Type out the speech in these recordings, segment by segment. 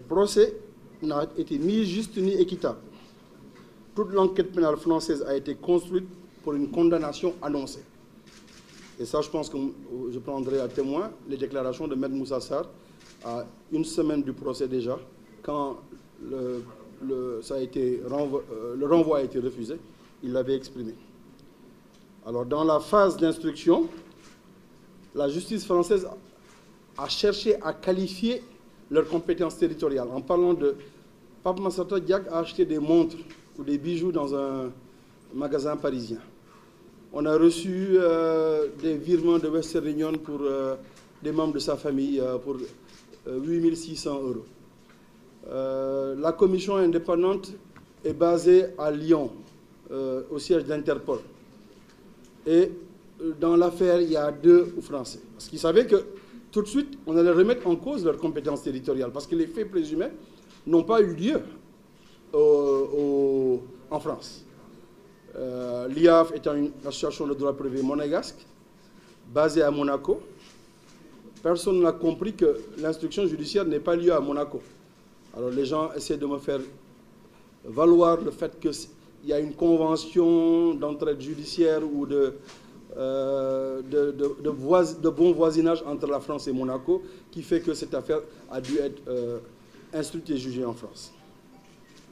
procès n'a été ni juste ni équitable. Toute l'enquête pénale française a été construite pour une condamnation annoncée. Et ça, je pense que je prendrai à témoin les déclarations de Maître Moussa Sarr à une semaine du procès déjà, quand le renvoi a été refusé, il l'avait exprimé. Alors, dans la phase d'instruction, la justice française a cherché à qualifier leurs compétences territoriales en parlant de Pape Massata Diack a acheté des montres ou des bijoux dans un magasin parisien. On a reçu des virements de Western Union pour des membres de sa famille pour 8 600 €. La commission indépendante est basée à Lyon, au siège d'Interpol. Et dans l'affaire, il y a 2 Français. Parce qu'ils savaient que tout de suite, on allait remettre en cause leurs compétences territoriales, parce que les faits présumés n'ont pas eu lieu en France. L'IAF étant une association de droit privé monégasque, basée à Monaco, personne n'a compris que l'instruction judiciaire n'est pas lieu à Monaco. Alors les gens essaient de me faire valoir le fait qu'il y a une convention d'entraide judiciaire ou de bon voisinage entre la France et Monaco qui fait que cette affaire a dû être instruite et jugée en France.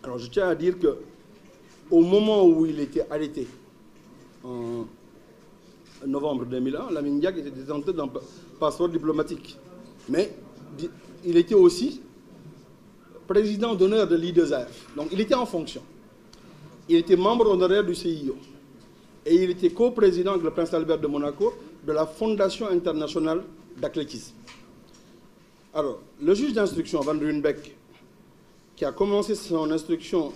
Alors je tiens à dire qu'au moment où il était arrêté, en novembre 2001, Lamine Diack était détenteur d'un passeport diplomatique. Mais il était aussi président d'honneur de l'I2AF. Donc il était en fonction. Il était membre honoraire du CIO. Et il était coprésident avec le prince Albert de Monaco de la Fondation internationale d'athlétisme. Alors, le juge d'instruction, Van Ruynbeck, qui a commencé son instruction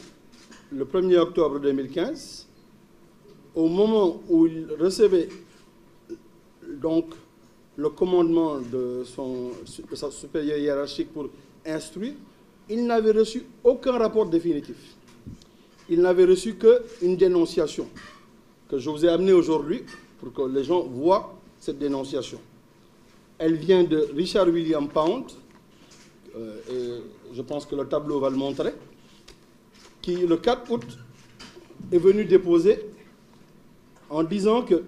le 1er octobre 2015, au moment où il recevait donc le commandement de sa supérieur hiérarchique pour instruire, il n'avait reçu aucun rapport définitif. Il n'avait reçu qu'une dénonciation que je vous ai amenée aujourd'hui pour que les gens voient cette dénonciation. Elle vient de Richard William Pound, et je pense que le tableau va le montrer, qui, le 4 août, est venu déposer en disant que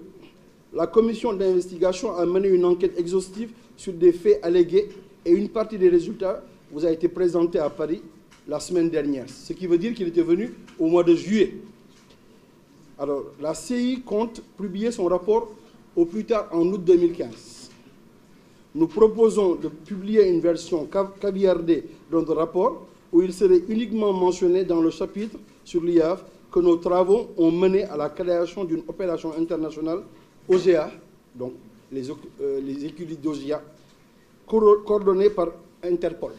la commission d'investigation a mené une enquête exhaustive sur des faits allégués et une partie des résultats vous a été présentée à Paris la semaine dernière. Ce qui veut dire qu'il était venu au mois de juillet. Alors, la CI compte publier son rapport au plus tard en août 2015. Nous proposons de publier une version caviardée de notre rapport où il serait uniquement mentionné dans le chapitre sur l'IAF que nos travaux ont mené à la création d'une opération internationale OGA, donc les écuries d'OGA, coordonnées par Interpol.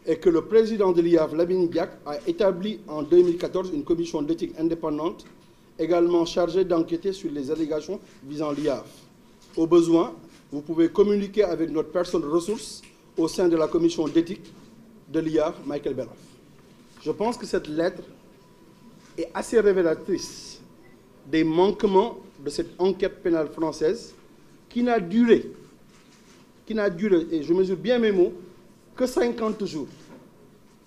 Et que le président de l'IAF, Lamine Diack, a établi en 2014 une commission d'éthique indépendante, également chargée d'enquêter sur les allégations visant l'IAF. Au besoin, vous pouvez communiquer avec notre personne ressource au sein de la commission d'éthique de l'IAF, Michael Beloff. Je pense que cette lettre est assez révélatrice des manquements de cette enquête pénale française qui n'a duré, et je mesure bien mes mots, que 50 jours.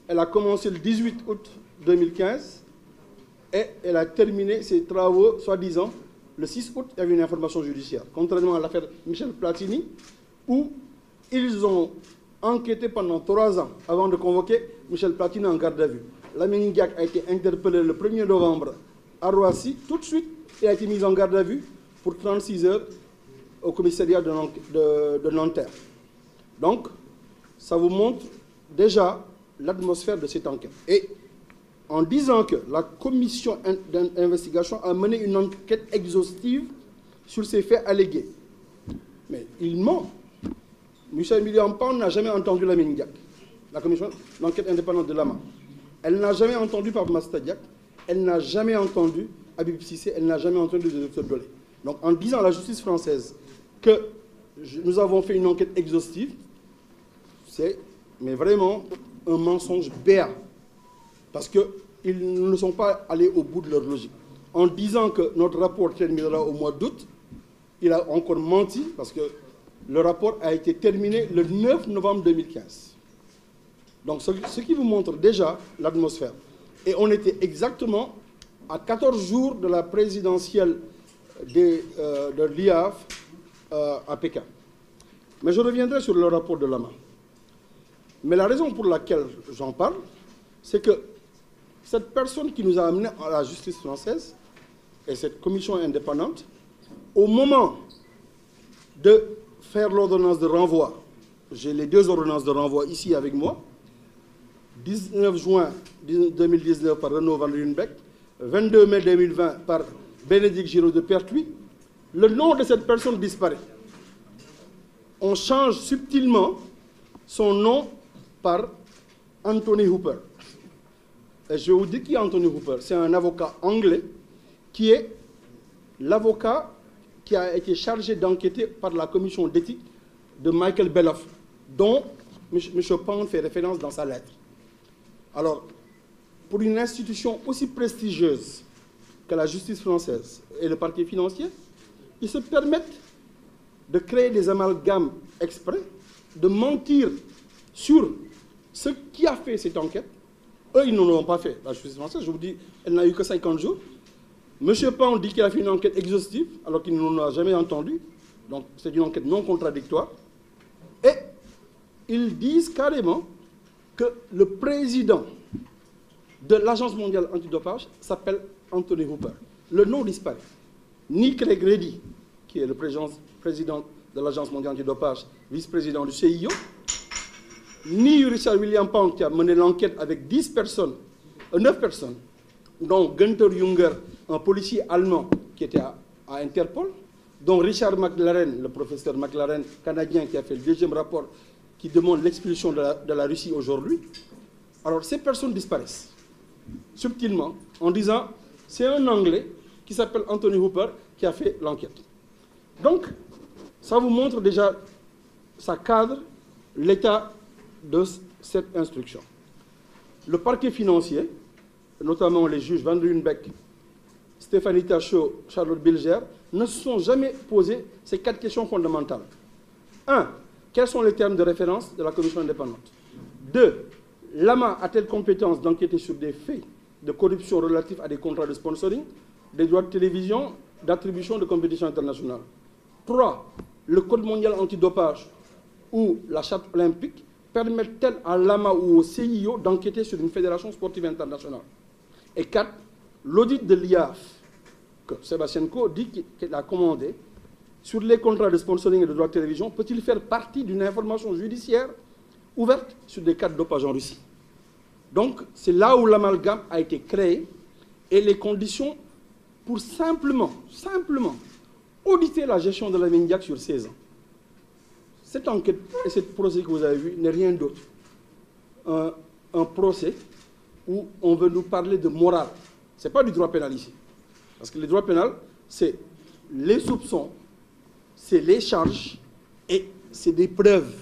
Elle a commencé le 18 août 2015 et elle a terminé ses travaux, soi-disant, le 6 août, il y avait une information judiciaire. Contrairement à l'affaire Michel Platini, où ils ont enquêté pendant 3 ans avant de convoquer Michel Platini en garde à vue. Lamine Diack a été interpellé le 1er novembre à Roissy. Tout de suite, il a été mis en garde à vue pour 36 heures au commissariat de Nanterre. Donc, ça vous montre déjà l'atmosphère de cette enquête. Et en disant que la commission d'investigation a mené une enquête exhaustive sur ces faits allégués. Mais il ment. Michel William Pound n'a jamais entendu Lamine Diack, la commission d'enquête indépendante de l'AMA. Elle n'a jamais entendu Pape Massata Diack, elle n'a jamais entendu Habib Cissé, elle n'a jamais entendu le docteur Dolé. Donc en disant à la justice française que nous avons fait une enquête exhaustive, c'est mais vraiment un mensonge béat. Parce qu'ils ne sont pas allés au bout de leur logique. En disant que notre rapport terminera au mois d'août, il a encore menti parce que le rapport a été terminé le 9 novembre 2015. Donc ce qui vous montre déjà l'atmosphère. Et on était exactement à 14 jours de la présidentielle de l'IAF à Pékin. Mais je reviendrai sur le rapport de Lama. Mais la raison pour laquelle j'en parle, c'est que cette personne qui nous a amenés à la justice française, et cette commission indépendante, au moment de faire l'ordonnance de renvoi, j'ai les deux ordonnances de renvoi ici avec moi, 19 juin 2019 par Renaud Van Ruynbeck, 22 mai 2020 par Bénédicte Giraud de Pertuis, le nom de cette personne disparaît. On change subtilement son nom par Anthony Hooper. Et je vous dis qui est Anthony Hooper. C'est un avocat anglais qui est l'avocat qui a été chargé d'enquêter par la commission d'éthique de Michael Beloff, dont M. Pound fait référence dans sa lettre. Alors, pour une institution aussi prestigieuse que la justice française et le parquet financier, ils se permettent de créer des amalgames exprès, de mentir sur ce qui a fait cette enquête. Eux, ils ne l'ont pas fait. La justice française, je vous dis, elle n'a eu que 50 jours. M. Pound dit qu'il a fait une enquête exhaustive, alors qu'il ne l'en a jamais entendu. Donc, c'est une enquête non contradictoire. Et ils disent carrément que le président de l'Agence mondiale antidopage s'appelle Anthony Hooper. Le nom disparaît. Ni Craig Reddy, qui est le président de l'Agence mondiale antidopage, vice-président du CIO, ni Richard William Pound, qui a mené l'enquête avec 9 personnes, dont Günther Junger, un policier allemand qui était à Interpol, dont Richard McLaren, le professeur McLaren canadien, qui a fait le deuxième rapport qui demande l'expulsion de la Russie aujourd'hui. Alors ces personnes disparaissent subtilement en disant c'est un Anglais qui s'appelle Anthony Hooper qui a fait l'enquête. Donc ça vous montre déjà, ça cadre l'état de cette instruction. Le parquet financier, notamment les juges Van Ruynbeck, Stéphanie Tachot, Charlotte Bilger, ne se sont jamais posé ces 4 questions fondamentales. 1. Quels sont les termes de référence de la commission indépendante? 2. Lama a-t-elle compétence d'enquêter sur des faits de corruption relatifs à des contrats de sponsoring, des droits de télévision, d'attribution de compétitions internationales? 3. Le Code mondial antidopage ou la Charte olympique permettent-elles à Lama ou au CIO d'enquêter sur une fédération sportive internationale? Et 4. L'audit de l'IAF, que Sébastien Coe dit qu'il a commandé, sur les contrats de sponsoring et de droits de télévision, peut-il faire partie d'une information judiciaire ouverte sur des cas de dopage en Russie? Donc, c'est là où l'amalgame a été créé et les conditions pour simplement auditer la gestion de la Mindiac sur 16 ans. Cette enquête et ce procès que vous avez vu n'est rien d'autre. Un procès où on veut nous parler de morale. Ce n'est pas du droit pénal ici. Parce que le droit pénal, c'est les soupçons, c'est les charges et c'est des preuves.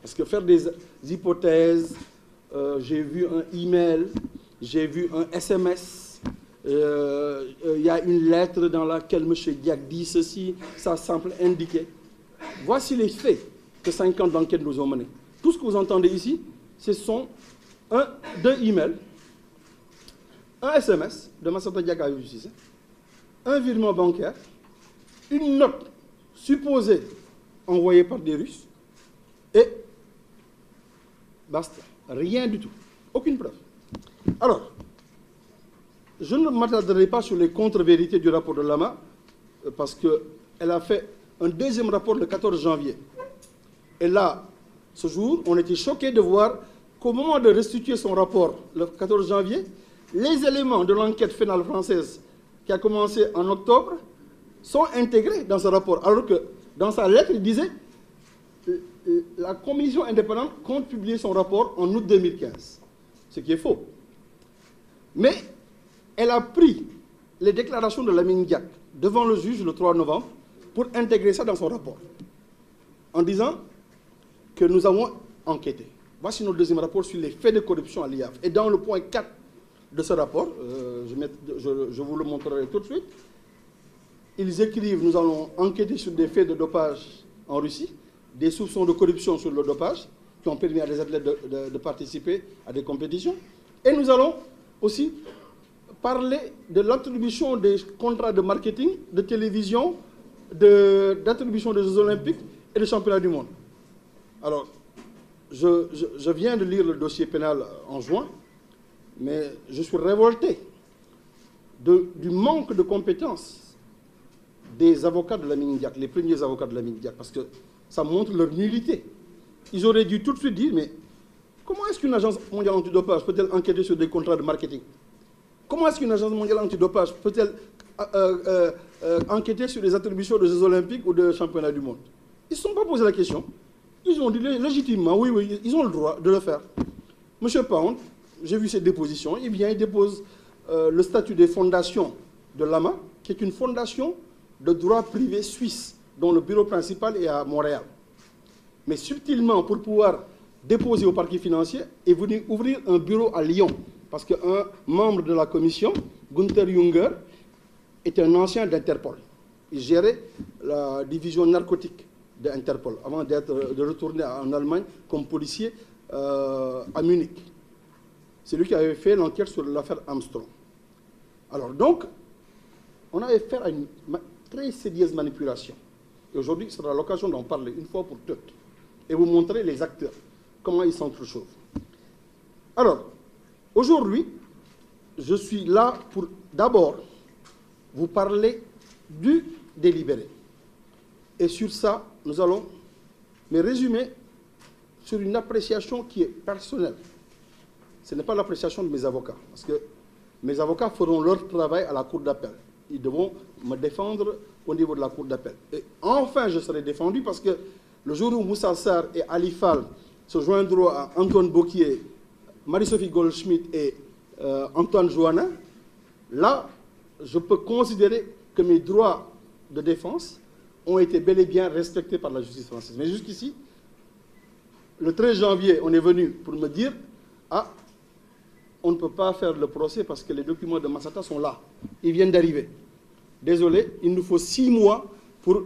Parce que faire des hypothèses, j'ai vu un email, j'ai vu un SMS, il y a une lettre dans laquelle M. Diack dit ceci, ça semble indiquer. Voici les faits que 5 ans d'enquête nous ont menés. Tout ce que vous entendez ici, ce sont 2 emails, un SMS de Massata Diack à Justice, un virement bancaire, une note supposée envoyée par des Russes, et basta. Rien du tout. Aucune preuve. Alors, je ne m'attarderai pas sur les contre-vérités du rapport de Lama, parce qu'elle a fait un deuxième rapport le 14 janvier. Et là, ce jour, on était choqués de voir qu'au moment de restituer son rapport le 14 janvier, les éléments de l'enquête pénale française qui a commencé en octobre sont intégrés dans ce rapport. Alors que dans sa lettre, il disait la commission indépendante compte publier son rapport en août 2015. Ce qui est faux. Mais elle a pris les déclarations de Lamine Diack devant le juge le 3 novembre pour intégrer ça dans son rapport. En disant que nous avons enquêté. Voici notre deuxième rapport sur les faits de corruption à l'IAF. Et dans le point 4 de ce rapport, je vous le montrerai tout de suite, ils écrivent: nous allons enquêter sur des faits de dopage en Russie, des soupçons de corruption sur le dopage, qui ont permis à des athlètes de participer à des compétitions. Et nous allons aussi parler de l'attribution des contrats de marketing, de télévision, d'attribution des Jeux Olympiques et des championnats du monde. Alors, je viens de lire le dossier pénal en juin, mais je suis révolté du manque de compétences des avocats de Lamine Diack, les premiers avocats de Lamine Diack, parce que ça montre leur nullité. Ils auraient dû tout de suite dire, mais comment est-ce qu'une agence mondiale antidopage peut-elle enquêter sur des contrats de marketing? Comment est-ce qu'une agence mondiale antidopage peut-elle enquêter sur les attributions de Jeux Olympiques ou de championnats du monde? Ils ne se sont pas posé la question. Ils ont dit légitimement, oui, ils ont le droit de le faire. Monsieur Pound, j'ai vu ses dépositions, il vient, il dépose le statut des fondations de l'AMA, qui est une fondation de droit privé suisse, dont le bureau principal est à Montréal. Mais subtilement, pour pouvoir déposer au parquet financier, est venu ouvrir un bureau à Lyon, parce qu'un membre de la commission, Gunther Junger, est un ancien d'Interpol. Il gérait la division narcotique d'Interpol, avant de retourner en Allemagne comme policier à Munich. C'est lui qui avait fait l'enquête sur l'affaire Armstrong. Alors donc, on avait fait une très sérieuse manipulation. Et aujourd'hui, ce sera l'occasion d'en parler une fois pour toutes. Et vous montrer les acteurs, comment ils s'entrechoquent. Alors, aujourd'hui, je suis là pour d'abord vous parler du délibéré. Et sur ça, nous allons me résumer sur une appréciation qui est personnelle. Ce n'est pas l'appréciation de mes avocats, parce que mes avocats feront leur travail à la cour d'appel. Ils devront me défendre au niveau de la cour d'appel. Et enfin, je serai défendu parce que le jour où Moussa Sarr et Ali Fall se joindront à Antoine Boquier, Marie-Sophie Goldschmidt et Antoine Joannin, là, je peux considérer que mes droits de défense ont été bel et bien respectés par la justice française. Mais jusqu'ici, le 13 janvier, on est venu pour me dire « Ah, on ne peut pas faire le procès parce que les documents de Massata sont là. Ils viennent d'arriver. Désolé, il nous faut 6 mois pour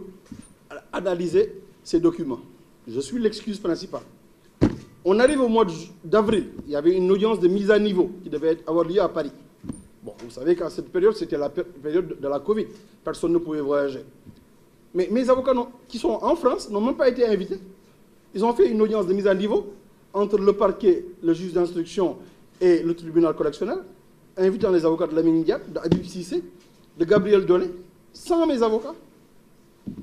analyser ces documents. » Je suis l'excuse principale. On arrive au mois d'avril. Il y avait une audience de mise à niveau qui devait avoir lieu à Paris. Bon, vous savez qu'à cette période, c'était la période de la Covid. Personne ne pouvait voyager. Mais mes avocats qui sont en France n'ont même pas été invités. Ils ont fait une audience de mise à niveau entre le parquet, le juge d'instruction et le tribunal correctionnel, invitant les avocats de Lamine Diack, d'Habib Cissé, de Gabriel Dolé, sans mes avocats.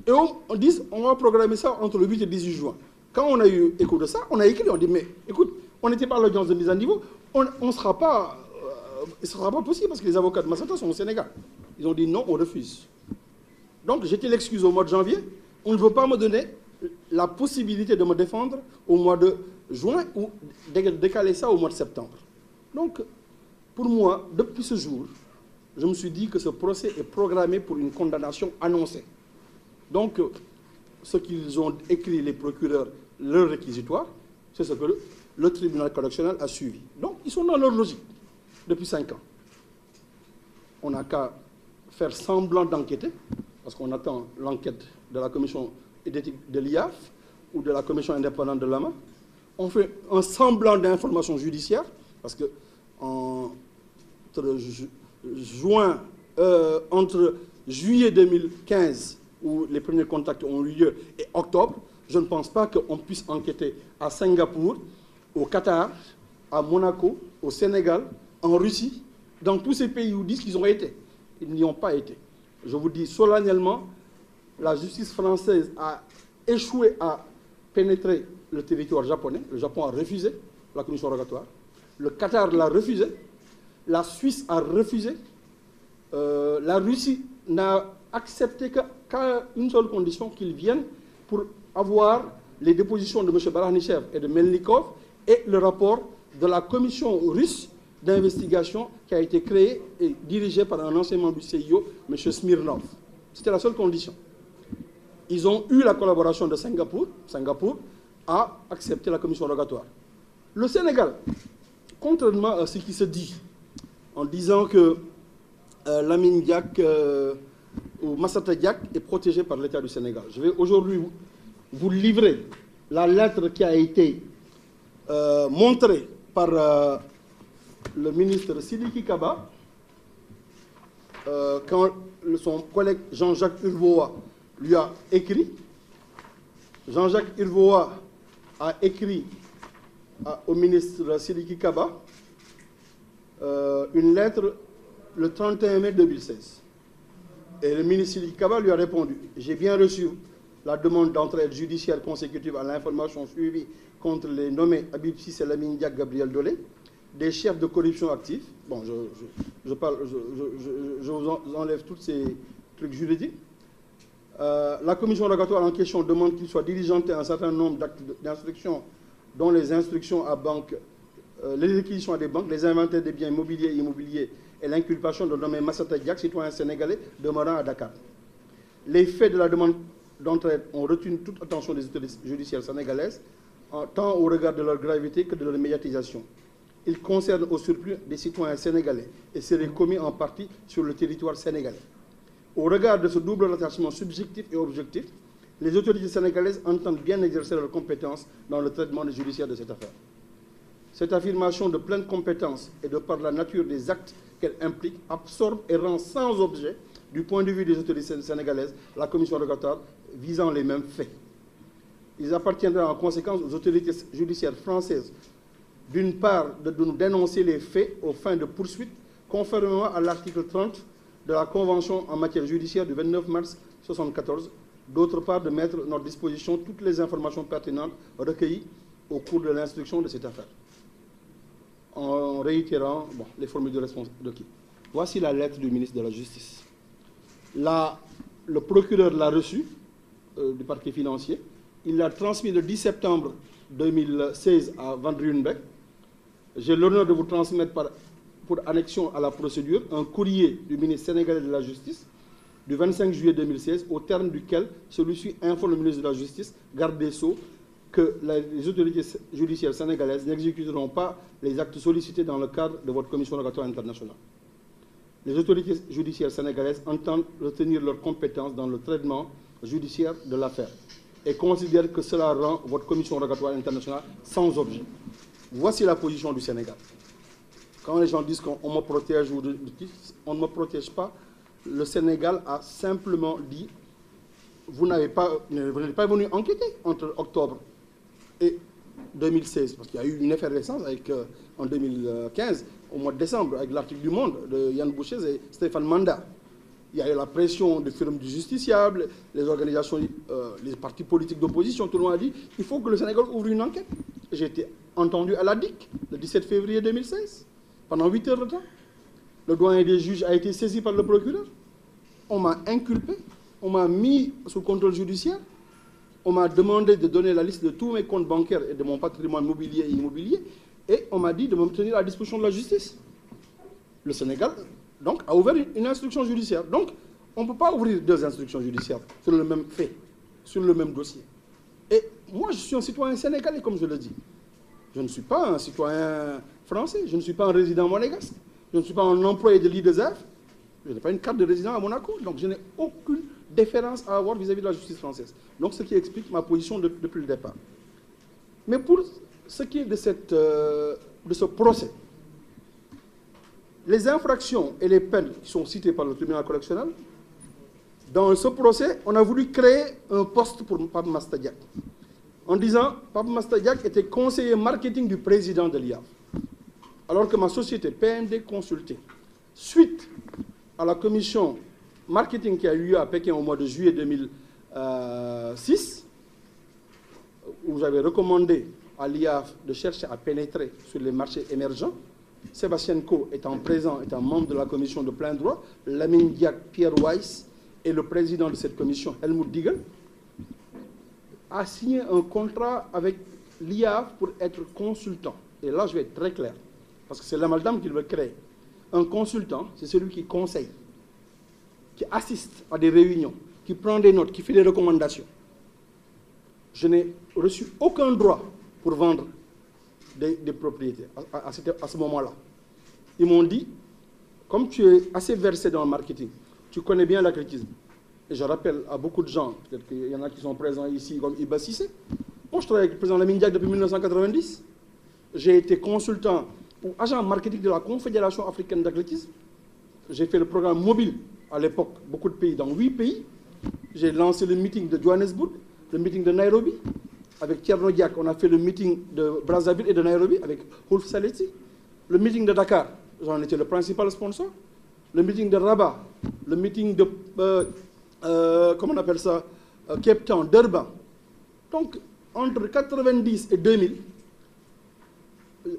Et on dit, on va programmer ça entre le 8 et le 18 juin. Quand on a eu écho de ça, on a écrit, on dit, mais écoute, on n'était pas à l'audience de mise à niveau, il ne sera pas possible parce que les avocats de Massata sont au Sénégal. Ils ont dit non, on refuse. Donc j'étais l'excuse au mois de janvier, on ne veut pas me donner la possibilité de me défendre au mois de juin ou décaler ça au mois de septembre. Donc, pour moi, depuis ce jour, je me suis dit que ce procès est programmé pour une condamnation annoncée. Donc, ce qu'ils ont écrit, les procureurs, leur réquisitoire, c'est ce que le tribunal correctionnel a suivi. Donc, ils sont dans leur logique depuis 5 ans. On n'a qu'à faire semblant d'enquêter, parce qu'on attend l'enquête de la commission d'éthique de l'IAF ou de la commission indépendante de l'AMA. On fait un semblant d'information judiciaire, parce que entre juillet 2015, où les premiers contacts ont eu lieu, et octobre, je ne pense pas qu'on puisse enquêter à Singapour, au Qatar, à Monaco, au Sénégal, en Russie, dans tous ces pays où ils disent qu'ils ont été. Ils n'y ont pas été. Je vous dis solennellement, la justice française a échoué à pénétrer le territoire japonais. Le Japon a refusé la commission rogatoire. Le Qatar l'a refusé. La Suisse a refusé. La Russie n'a accepté qu'à une seule condition, qu'ils viennent pour avoir les dépositions de M. Baranichev et de Melnikov et le rapport de la commission russe d'investigation qui a été créée et dirigée par un ancien membre du CIO, M. Smirnov. C'était la seule condition. Ils ont eu la collaboration de Singapour. Singapour a accepté la commission rogatoire. Le Sénégal, contrairement à ce qui se dit, en disant que Lamine Diack ou Massata Diack est protégé par l'État du Sénégal. Je vais aujourd'hui vous livrer la lettre qui a été montré par le ministre Sidiki Kaba, quand son collègue Jean-Jacques Urvoa lui a écrit. Jean-Jacques Urvoa a écrit au ministre Sidiki Kaba une lettre le 31 mai 2016. Et le ministre Sidiki Kaba lui a répondu: j'ai bien reçu la demande d'entraide judiciaire consécutive à l'information suivie contre les nommés Habib Cissé, Lamine Diack, Gabriel Dolé, des chefs de corruption actifs. Bon, je vous enlève tous ces trucs juridiques. La commission rogatoire en question demande qu'il soit diligenté un certain nombre d'actes d'instruction, dont les instructions à banque, les réquisitions à des banques, les inventaires des biens immobiliers et immobiliers et l'inculpation de nommé Massata Diack, citoyen sénégalais demeurant à Dakar. Les faits de la demande d'entraide ont retenu toute attention des autorités judiciaires sénégalaises, tant au regard de leur gravité que de leur médiatisation. Ils concernent au surplus des citoyens sénégalais et seraient commis en partie sur le territoire sénégalais. Au regard de ce double rattachement subjectif et objectif, les autorités sénégalaises entendent bien exercer leurs compétences dans le traitement judiciaire de cette affaire. Cette affirmation de pleine compétence et de par la nature des actes qu'elle implique absorbe et rend sans objet, du point de vue des autorités sénégalaises, la commission rogatoire visant les mêmes faits. Il appartiendra en conséquence aux autorités judiciaires françaises, d'une part, de nous dénoncer les faits aux fins de poursuite, conformément à l'article 30 de la Convention en matière judiciaire du 29 mars 1974, d'autre part, de mettre à notre disposition toutes les informations pertinentes recueillies au cours de l'instruction de cette affaire, en réitérant les formules de réponse de qui. Voici la lettre du ministre de la Justice. Le procureur l'a reçue du parquet financier. Il l'a transmis le 10 septembre 2016 à Van Ruyenbeck. J'ai l'honneur de vous transmettre pour annexion à la procédure un courrier du ministre sénégalais de la Justice du 25 juillet 2016, au terme duquel celui-ci informe le ministre de la Justice, garde des Sceaux, que les autorités judiciaires sénégalaises n'exécuteront pas les actes sollicités dans le cadre de votre commission rogatoire internationale. Les autorités judiciaires sénégalaises entendent retenir leurs compétences dans le traitement judiciaire de l'affaire et considèrent que cela rend votre commission rogatoire internationale sans objet. Voici la position du Sénégal. Quand les gens disent qu'on me protège, on ne me protège pas. Le Sénégal a simplement dit: vous n'êtes pas venu enquêter entre octobre et 2016, parce qu'il y a eu une effervescence en 2015, au mois de décembre, avec l'article du Monde de Yann Boucher et Stéphane Manda. Il y a eu la pression des firmes du justiciable, les organisations, les partis politiques d'opposition. Tout le monde a dit: il faut que le Sénégal ouvre une enquête. J'ai été entendu à la DIC le 17 février 2016, pendant 8 heures de temps. Le doyen des juges a été saisi par le procureur. On m'a inculpé, on m'a mis sous contrôle judiciaire, on m'a demandé de donner la liste de tous mes comptes bancaires et de mon patrimoine mobilier et immobilier, et on m'a dit de me tenir à la disposition de la justice. Le Sénégal, donc, a ouvert une instruction judiciaire. Donc, on ne peut pas ouvrir 2 instructions judiciaires sur le même fait, sur le même dossier. Et moi, je suis un citoyen sénégalais, comme je le dis. Je ne suis pas un citoyen français, je ne suis pas un résident monégasque, je ne suis pas un employé de l'IDESEF, je n'ai pas une carte de résident à Monaco, donc je n'ai aucune déférence à avoir vis-à-vis de la justice française. Donc, ce qui explique ma position depuis le départ. Mais pour ce qui est de ce procès, les infractions et les peines qui sont citées par le tribunal correctionnel, dans ce procès, on a voulu créer un poste pour Pape Massata Diack, en disant Pape Massata Diack était conseiller marketing du président de l'IAF, alors que ma société PMD Consulting, suite à la commission marketing qui a eu lieu à Pékin au mois de juillet 2006, où j'avais recommandé à l'IAF de chercher à pénétrer sur les marchés émergents. Sébastien Coe étant présent, étant membre de la commission de plein droit, Lamine Diack, Pierre Weiss et le président de cette commission, Helmut Diegel, a signé un contrat avec l'IAF pour être consultant. Et là, je vais être très clair, parce que c'est l'amalgame qu'il veut créer. Un consultant, c'est celui qui conseille, qui assiste à des réunions, qui prend des notes, qui fait des recommandations. Je n'ai reçu aucun droit pour vendre des propriétés à ce moment-là. Ils m'ont dit, comme tu es assez versé dans le marketing, tu connais bien l'athlétisme. Et je rappelle à beaucoup de gens, peut-être qu'il y en a qui sont présents ici, comme Iba Cissé. Moi, je travaille avec le président Lamine Diack depuis 1990. j'ai été consultant ou agent marketing de la Confédération africaine d'athlétisme. J'ai fait le programme mobile à l'époque, beaucoup de pays, dans 8 pays. J'ai lancé le meeting de Johannesburg, le meeting de Nairobi. Avec Thierno Diack, on a fait le meeting de Brazzaville et de Nairobi avec Wolf Saleti. Le meeting de Dakar, j'en étais le principal sponsor. Le meeting de Rabat, le meeting de, comment on appelle ça, Cape Town, Durban. Donc, entre 90 et 2000,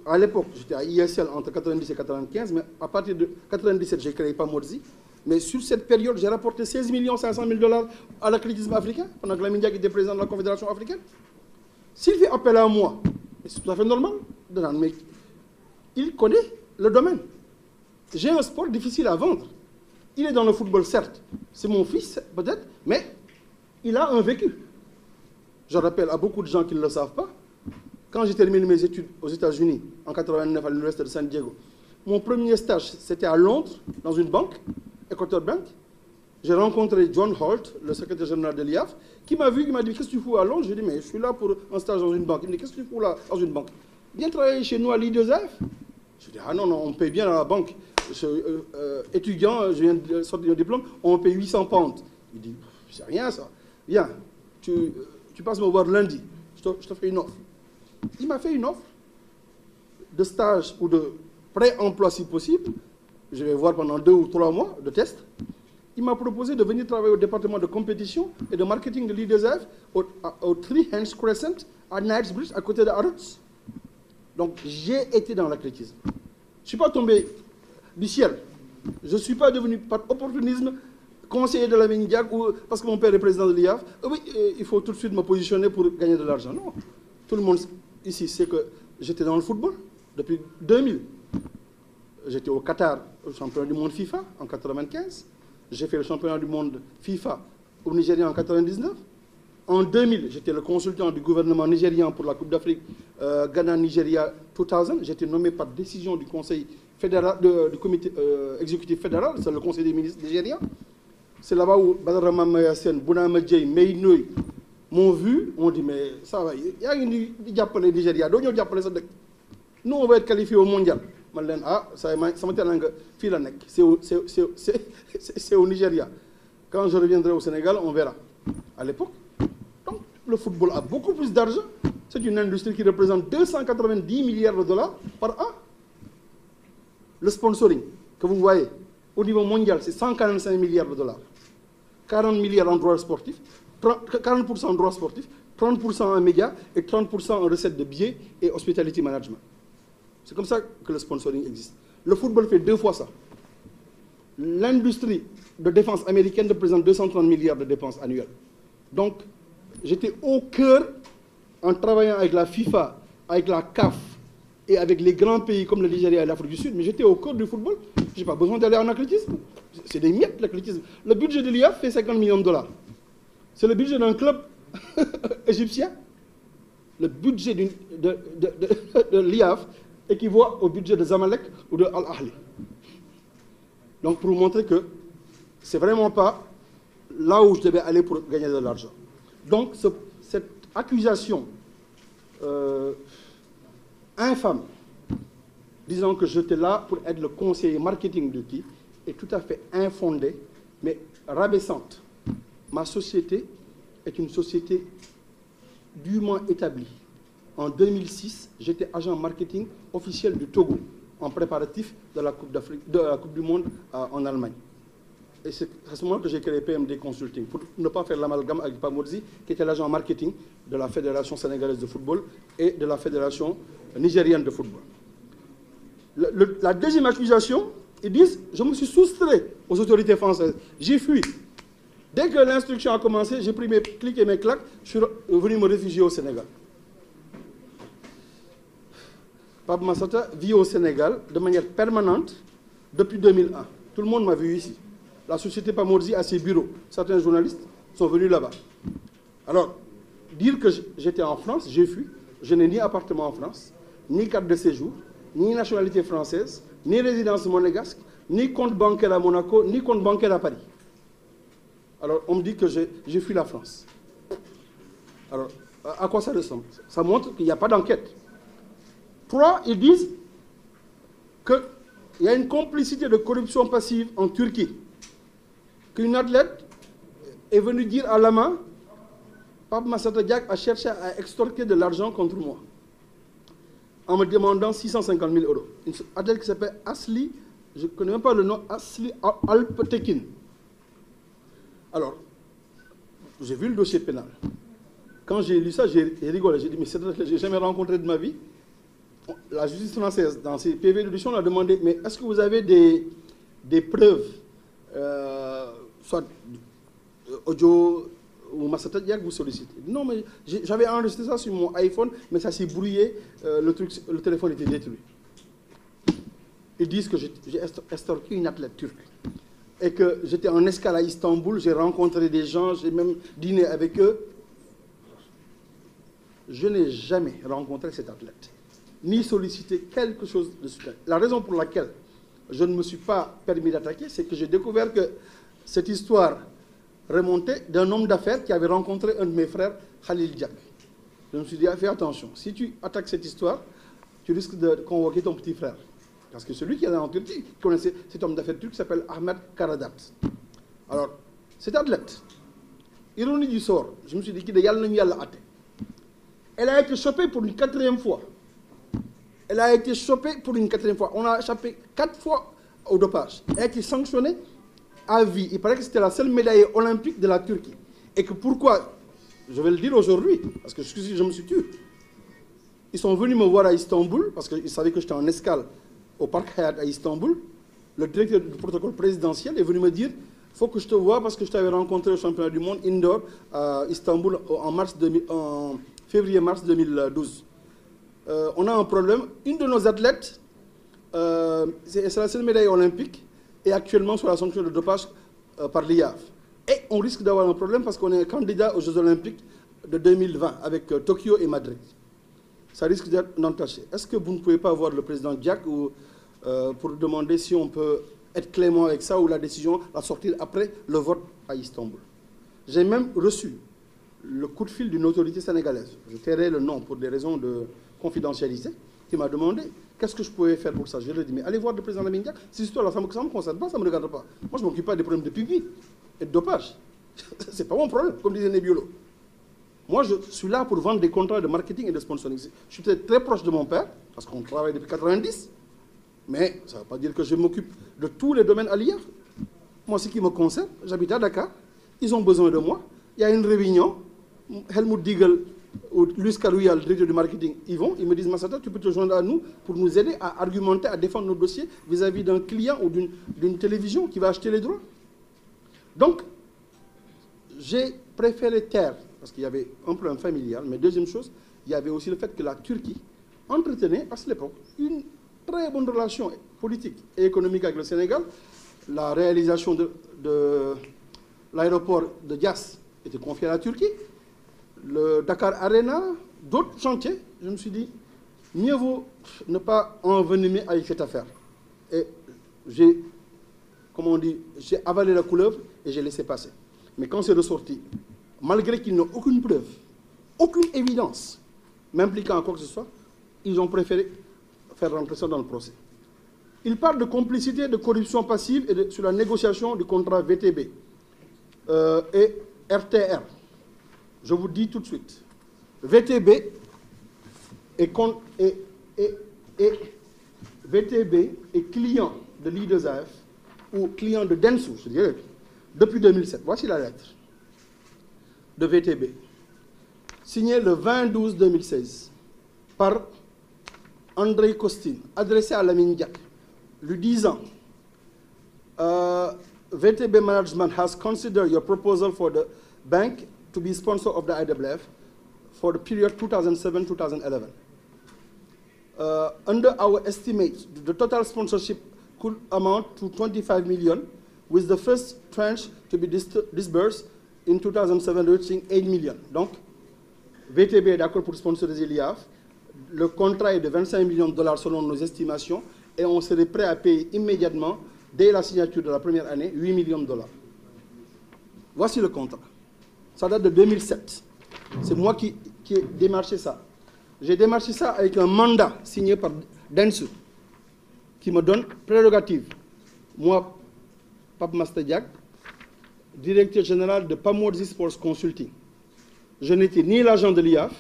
à l'époque, j'étais à ISL entre 90 et 95, mais à partir de 97, j'ai créé Pamodzi. Mais sur cette période, j'ai rapporté 16 500 000 $ à l'athlétisme africain, pendant que Lamine Diack était président de la Confédération africaine. S'il fait appel à moi, c'est tout à fait normal, mais il connaît le domaine. J'ai un sport difficile à vendre. Il est dans le football, certes. C'est mon fils, peut-être, mais il a un vécu. Je rappelle à beaucoup de gens qui ne le savent pas, quand j'ai terminé mes études aux États-Unis, en 89 à l'Université de San Diego, mon premier stage, c'était à Londres, dans une banque, Equator Bank. J'ai rencontré John Holt, le secrétaire général de l'IAF, qui m'a vu, qui m'a dit « Qu'est-ce que tu fous à Londres ?» Je lui ai dit « Mais je suis là pour un stage dans une banque. » Il me dit « Qu'est-ce que tu fous là dans une banque ?»« Viens travailler chez nous à l'I2F. » Je lui ai dit « Ah non, non, on paye bien dans la banque. Je suis étudiant, je viens de sortir de diplôme, on paye 800 pounds. » Il dit « C'est rien ça. Viens, tu passes me voir lundi, je te fais une offre. » Il m'a fait une offre de stage ou de pré-emploi si possible. Je vais voir pendant 2 ou 3 mois de test. Il m'a proposé de venir travailler au département de compétition et de marketing de l'I2F au Three Hands Crescent à Knightsbridge, à côté de Harrods. Donc j'ai été dans l'athlétisme. Je ne suis pas tombé du ciel. Je ne suis pas devenu par opportunisme conseiller de Lamine Diack ou parce que mon père est président de l'IAF. Oui, il faut tout de suite me positionner pour gagner de l'argent. Non. Tout le monde ici sait que j'étais dans le football depuis 2000. J'étais au Qatar, au championnat du monde FIFA en 1995. J'ai fait le championnat du monde FIFA au Nigeria en 1999. En 2000, j'étais le consultant du gouvernement nigérian pour la Coupe d'Afrique Ghana-Nigeria 2000. J'étais nommé par décision du conseil fédéral, du comité exécutif fédéral, c'est le conseil des ministres nigériens. C'est là-bas où Badara Mamayasen, Bounama Djei, Meinoui m'ont vu, m'ont dit mais ça va, il y a une diapole Nigeria, nous on va être qualifiés au mondial. C'est au Nigeria. Quand je reviendrai au Sénégal, on verra. À l'époque, donc le football a beaucoup plus d'argent. C'est une industrie qui représente 290 milliards de dollars par an. Le sponsoring que vous voyez au niveau mondial, c'est 145 milliards de dollars. 40 milliards en droits sportifs, 40% en droits sportifs, 30% en médias et 30% en recettes de billets et hospitality management. C'est comme ça que le sponsoring existe. Le football fait 2 fois ça. L'industrie de défense américaine représente 230 milliards de dépenses annuelles. Donc, j'étais au cœur, en travaillant avec la FIFA, avec la CAF et avec les grands pays comme le Nigeria et l'Afrique du Sud, mais j'étais au cœur du football. Je n'ai pas besoin d'aller en athlétisme. C'est des miettes, l'athlétisme. Le budget de l'IAF fait 50 millions de dollars. C'est le budget d'un club égyptien. Le budget de l'IAF équivaut au budget de Zamalek ou de Al-Ahli. Donc pour vous montrer que c'est vraiment pas là où je devais aller pour gagner de l'argent. Donc cette accusation infâme, disant que j'étais là pour être le conseiller marketing de qui, est tout à fait infondée, mais rabaissante. Ma société est une société dûment établie. En 2006, j'étais agent marketing officiel du Togo, en préparatif de la Coupe du Monde en Allemagne. Et c'est à ce moment que j'ai créé PMD Consulting, pour ne pas faire l'amalgame avec Pamodzi, qui était l'agent marketing de la Fédération sénégalaise de football et de la Fédération nigérienne de football. La deuxième accusation, ils disent « Je me suis soustrait aux autorités françaises, j'ai fui ». Dès que l'instruction a commencé, j'ai pris mes clics et mes claques, je suis venu me réfugier au Sénégal. Pape Massata vit au Sénégal de manière permanente depuis 2001. Tout le monde m'a vu ici. La société Pamodzi a ses bureaux. Certains journalistes sont venus là-bas. Alors, dire que j'étais en France, j'ai fui. Je n'ai ni appartement en France, ni carte de séjour, ni nationalité française, ni résidence monégasque, ni compte bancaire à Monaco, ni compte bancaire à Paris. Alors, on me dit que j'ai fui la France. Alors, à quoi ça ressemble? Ça montre qu'il n'y a pas d'enquête. 3, ils disent qu'il y a une complicité de corruption passive en Turquie. Qu'une athlète est venue dire à Lama, Pape Massata Diack a cherché à extorquer de l'argent contre moi, en me demandant 650 000 €. Une athlète qui s'appelle Asli, je ne connais même pas le nom, Asli Alptekin. Alors, j'ai vu le dossier pénal. Quand j'ai lu ça, j'ai rigolé. J'ai dit, mais cette athlète, je n'ai jamais rencontré de ma vie. La justice française, dans ses PV d'audition, on a demandé, mais est-ce que vous avez des preuves, soit audio ou Massata Diack vous sollicite? Non, mais j'avais enregistré ça sur mon iPhone, mais ça s'est brouillé, le téléphone était détruit. Ils disent que j'ai extorqué une athlète turque et que j'étais en escale à Istanbul, j'ai rencontré des gens, j'ai même dîné avec eux. Je n'ai jamais rencontré cette athlète, ni sollicité quelque chose de ce type. La raison pour laquelle je ne me suis pas permis d'attaquer, c'est que j'ai découvert que cette histoire remontait d'un homme d'affaires qui avait rencontré un de mes frères, Khalil Diack. Je me suis dit, fais attention, si tu attaques cette histoire, tu risques de convoquer ton petit frère. Parce que celui qui est en Turquie, qui connaissait cet homme d'affaires turc, s'appelle Ahmet Karadat. Alors, cette athlète, ironie du sort, je me suis dit qu'il y a le athée. Elle a été chopée pour une 4e fois. Elle a été chopée pour une 4e fois. On a échappé 4 fois au dopage. Elle a été sanctionnée à vie. Il paraît que c'était la seule médaille olympique de la Turquie. Et que pourquoi, je vais le dire aujourd'hui, parce que je me suis tué. Ils sont venus me voir à Istanbul, parce qu'ils savaient que j'étais en escale au Parc Hayat à Istanbul. Le directeur du protocole présidentiel est venu me dire, il faut que je te voie parce que je t'avais rencontré au championnat du monde indoor à Istanbul en février-mars 2012. On a un problème. Une de nos athlètes, c'est la seule médaille olympique, est actuellement sous la sanction de dopage par l'IAF. Et on risque d'avoir un problème parce qu'on est candidat aux Jeux olympiques de 2020 avec Tokyo et Madrid. Ça risque d'être entaché. Est-ce que vous ne pouvez pas voir le président Diack pour demander si on peut être clément avec ça ou la décision la sortir après le vote à Istanbul? J'ai même reçu le coup de fil d'une autorité sénégalaise. Je tairai le nom pour des raisons de confidentialité, qui m'a demandé qu'est-ce que je pouvais faire pour ça. Je lui ai dit, mais allez voir le président Lamine Diack. Cette histoire-là, ça ne me concerne pas, ça ne me regarde pas. Moi, je ne m'occupe pas des problèmes de pipi et de dopage. Ce n'est pas mon problème, comme disait Nebbiolo. Moi, je suis là pour vendre des contrats de marketing et de sponsoring. Je suis peut-être très proche de mon père, parce qu'on travaille depuis 90, mais ça ne veut pas dire que je m'occupe de tous les domaines à l'IA. Moi, ce qui me concerne, j'habite à Dakar, ils ont besoin de moi. Il y a une réunion, Helmut Diegel ou Luis Carouilla, le directeur du marketing, ils me disent, Massata, tu peux te joindre à nous pour nous aider à argumenter, à défendre nos dossiers vis-à-vis d'un client ou d'une télévision qui va acheter les droits. Donc, j'ai préféré taire, parce qu'il y avait un problème familial, mais deuxième chose, il y avait aussi le fait que la Turquie entretenait, à cette époque, une très bonne relation politique et économique avec le Sénégal. La réalisation de l'aéroport de Diass était confiée à la Turquie. Le Dakar Arena, d'autres chantiers, je me suis dit, mieux vaut ne pas envenimer avec cette affaire. Et j'ai, comme on dit, j'ai avalé la couleuvre et j'ai laissé passer. Mais quand c'est ressorti, malgré qu'ils n'ont aucune preuve, aucune évidence m'impliquant à quoi que ce soit, ils ont préféré faire rentrer ça dans le procès. Ils parlent de complicité, de corruption passive et sur la négociation du contrat VTB et RTR. Je vous dis tout de suite, VTB est client de l'I2AF ou client de Densu, je dirais, depuis 2007. Voici la lettre de VTB, signée le 20-12-2016 par Andrei Kostin, adressée à Lamine Diack, lui disant VTB management has considered your proposal for the bank to be sponsor of the IWF for the period 2007-2011. Under our estimate, the total sponsorship could amount to 25 million, with the first tranche to be disbursed in 2007 reaching 8 million. Donc, VTB est d'accord pour sponsoriser l'IAF. Le contrat est de 25 millions de dollars selon nos estimations et on serait prêt à payer immédiatement, dès la signature de la première année, 8 millions de dollars. Voici le contrat. Ça date de 2007. C'est moi qui ai démarché ça. J'ai démarché ça avec un mandat signé par Densu, qui me donne prérogative. Moi, Pape Mastadiak, directeur général de Pamodzi Sports Consulting. Je n'étais ni l'agent de l'IAF,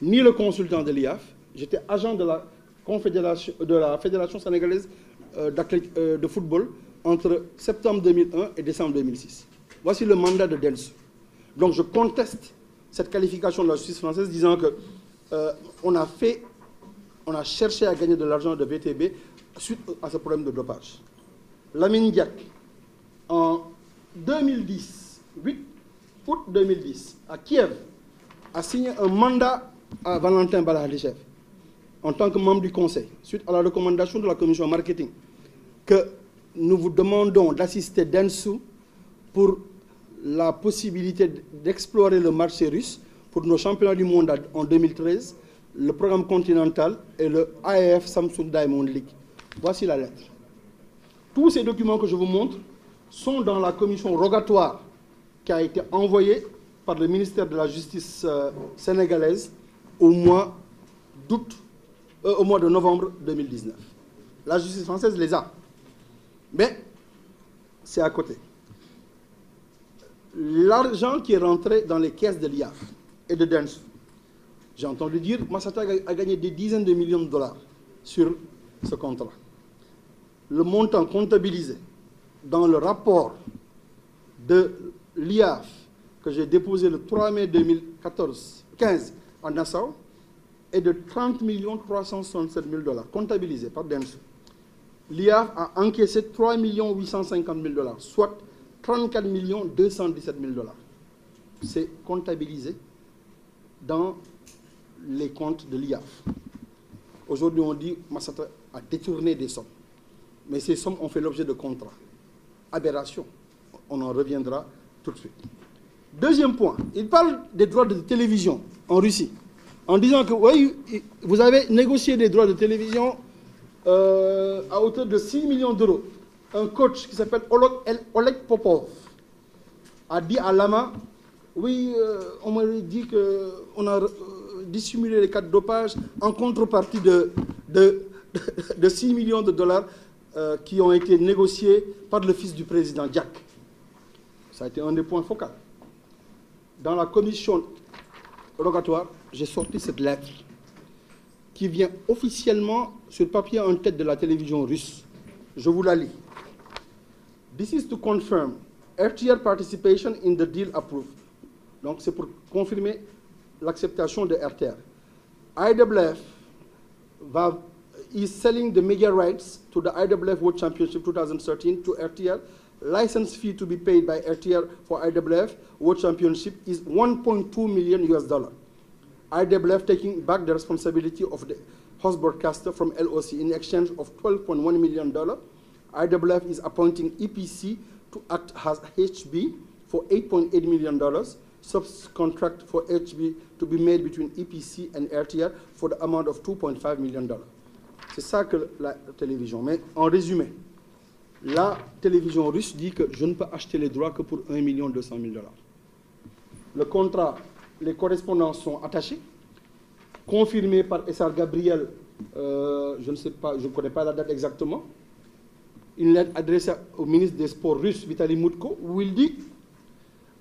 ni le consultant de l'IAF. J'étais agent de la Fédération sénégalaise de football entre septembre 2001 et décembre 2006. Voici le mandat de Densu. Donc je conteste cette qualification de la justice française disant que on a cherché à gagner de l'argent de VTB suite à ce problème de dopage. Lamine Diack, en 2010, 8 août 2010, à Kiev, a signé un mandat à Valentin Balahadjev en tant que membre du Conseil, suite à la recommandation de la commission marketing, que nous vous demandons d'assister Densu pour la possibilité d'explorer le marché russe pour nos championnats du monde en 2013, le programme continental et le AEF Samsung Diamond League. Voici la lettre. Tous ces documents que je vous montre sont dans la commission rogatoire qui a été envoyée par le ministère de la Justice sénégalaise au mois de novembre 2019. La justice française les a. Mais c'est à côté. L'argent qui est rentré dans les caisses de l'IAF et de Densu, j'ai entendu dire que Massata a gagné des dizaines de millions de dollars sur ce contrat. Le montant comptabilisé dans le rapport de l'IAF que j'ai déposé le 3 mai 2015 à Nassau est de 30 367 000 dollars, comptabilisé par Densu. L'IAF a encaissé 3 850 000 dollars, soit 34 217 000 dollars. C'est comptabilisé dans les comptes de l'IAF. Aujourd'hui, on dit que Massata a détourné des sommes. Mais ces sommes ont fait l'objet de contrats. Aberration. On en reviendra tout de suite. Deuxième point, il parle des droits de télévision en Russie, en disant que oui, vous avez négocié des droits de télévision à hauteur de 6 millions d'euros. Un coach qui s'appelle Oleg Popov a dit à Lama, oui, on m'a dit qu'on a dissimulé les cas de dopage en contrepartie de 6 millions de dollars qui ont été négociés par le fils du président Diack. Ça a été un des points focaux. Dans la commission rogatoire, j'ai sorti cette lettre qui vient officiellement sur papier en tête de la télévision russe. Je vous la lis. This is to confirm RTR participation in the deal approved. Donc c'est pour confirmer l'acceptation de RTR. IAAF is selling the media rights to the IAAF World Championship 2013 to RTR. License fee to be paid by RTR for IAAF World Championship is $1.2 million. IAAF taking back the responsibility of the host broadcaster from LOC in exchange of $12.1 million. IAAF is appointing EPC to act as HB for $8.8 million. Subcontract for HB to be made between EPC and RTR for the amount of $2.5 million. C'est ça que la télévision. Mais en résumé, la télévision russe dit que je ne peux acheter les droits que pour $1 200 000. Le contrat, les correspondances sont attachées, confirmées par Essar Gabriel, je ne sais pas, je ne connais pas la date exactement, une lettre adressée au ministre des Sports russe, Vitaly Mutko, où il dit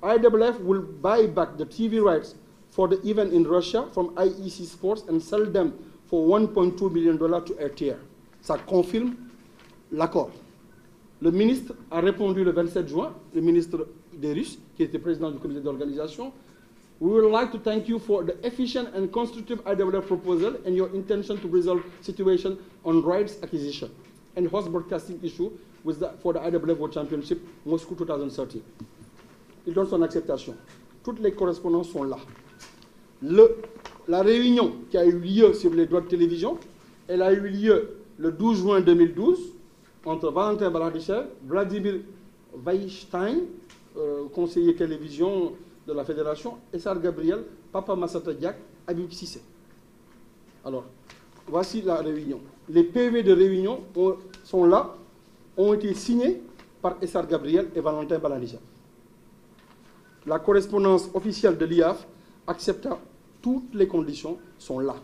IAAF will buy back the TV rights for the event in Russia from IEC Sports and sell them for $1.2 million to RTR. Ça confirme l'accord. Le ministre a répondu le 27 juin, le ministre des Russes, qui était président du comité d'organisation, we would like to thank you for the efficient and constructive IAAF proposal and your intention to resolve situation on rights acquisition and host broadcasting issue for the IAAF World Championship Moscow 2013. Il donne son acceptation. Toutes les correspondances sont là. La réunion qui a eu lieu sur les droits de télévision, elle a eu lieu le 12 juin 2012 entre Valentin Balahadjev, Vladimir Weinstein, conseiller télévision de la fédération, Essar Gabriel, Papa Massata Diack, Habib Sissé. Alors, voici la réunion. Les PV de réunion sont là, ont été signés par Essar Gabriel et Valentin Balahadjev. La correspondance officielle de l'IAF acceptant toutes les conditions sont là.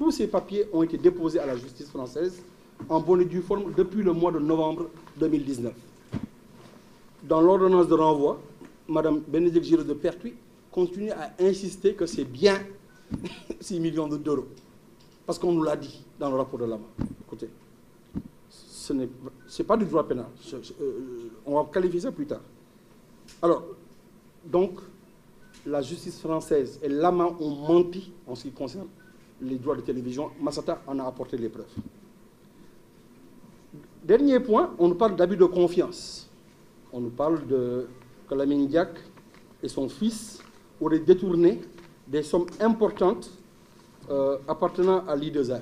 Tous ces papiers ont été déposés à la justice française en bonne et due forme depuis le mois de novembre 2019. Dans l'ordonnance de renvoi, Mme Bénédicte Giraud de Pertuis continue à insister que c'est bien 6 millions d'euros. Parce qu'on nous l'a dit dans le rapport de Lama. Écoutez, ce n'est pas du droit pénal. On va qualifier ça plus tard. Alors, donc, la justice française et Lama ont menti en ce qui concerne les droits de télévision. Massata en a apporté les preuves. Dernier point, on nous parle d'abus de confiance. On nous parle que Lamine Diack et son fils auraient détourné des sommes importantes appartenant à l'I2F.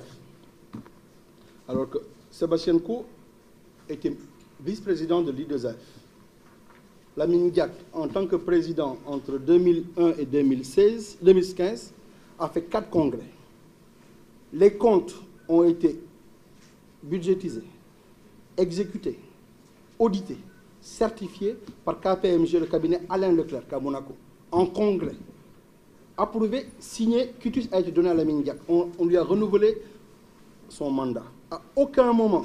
Alors que Sébastien Coe était vice-président de l'I2F. Lamine Diack, en tant que président entre 2001 et 2015, a fait 4 congrès. Les comptes ont été budgétisés, exécutés, audités, certifiés par KPMG, le cabinet Alain Leclerc à Monaco, en congrès. Approuvé, signé, quitus a été donné à Lamine Diack. On lui a renouvelé son mandat. À aucun moment,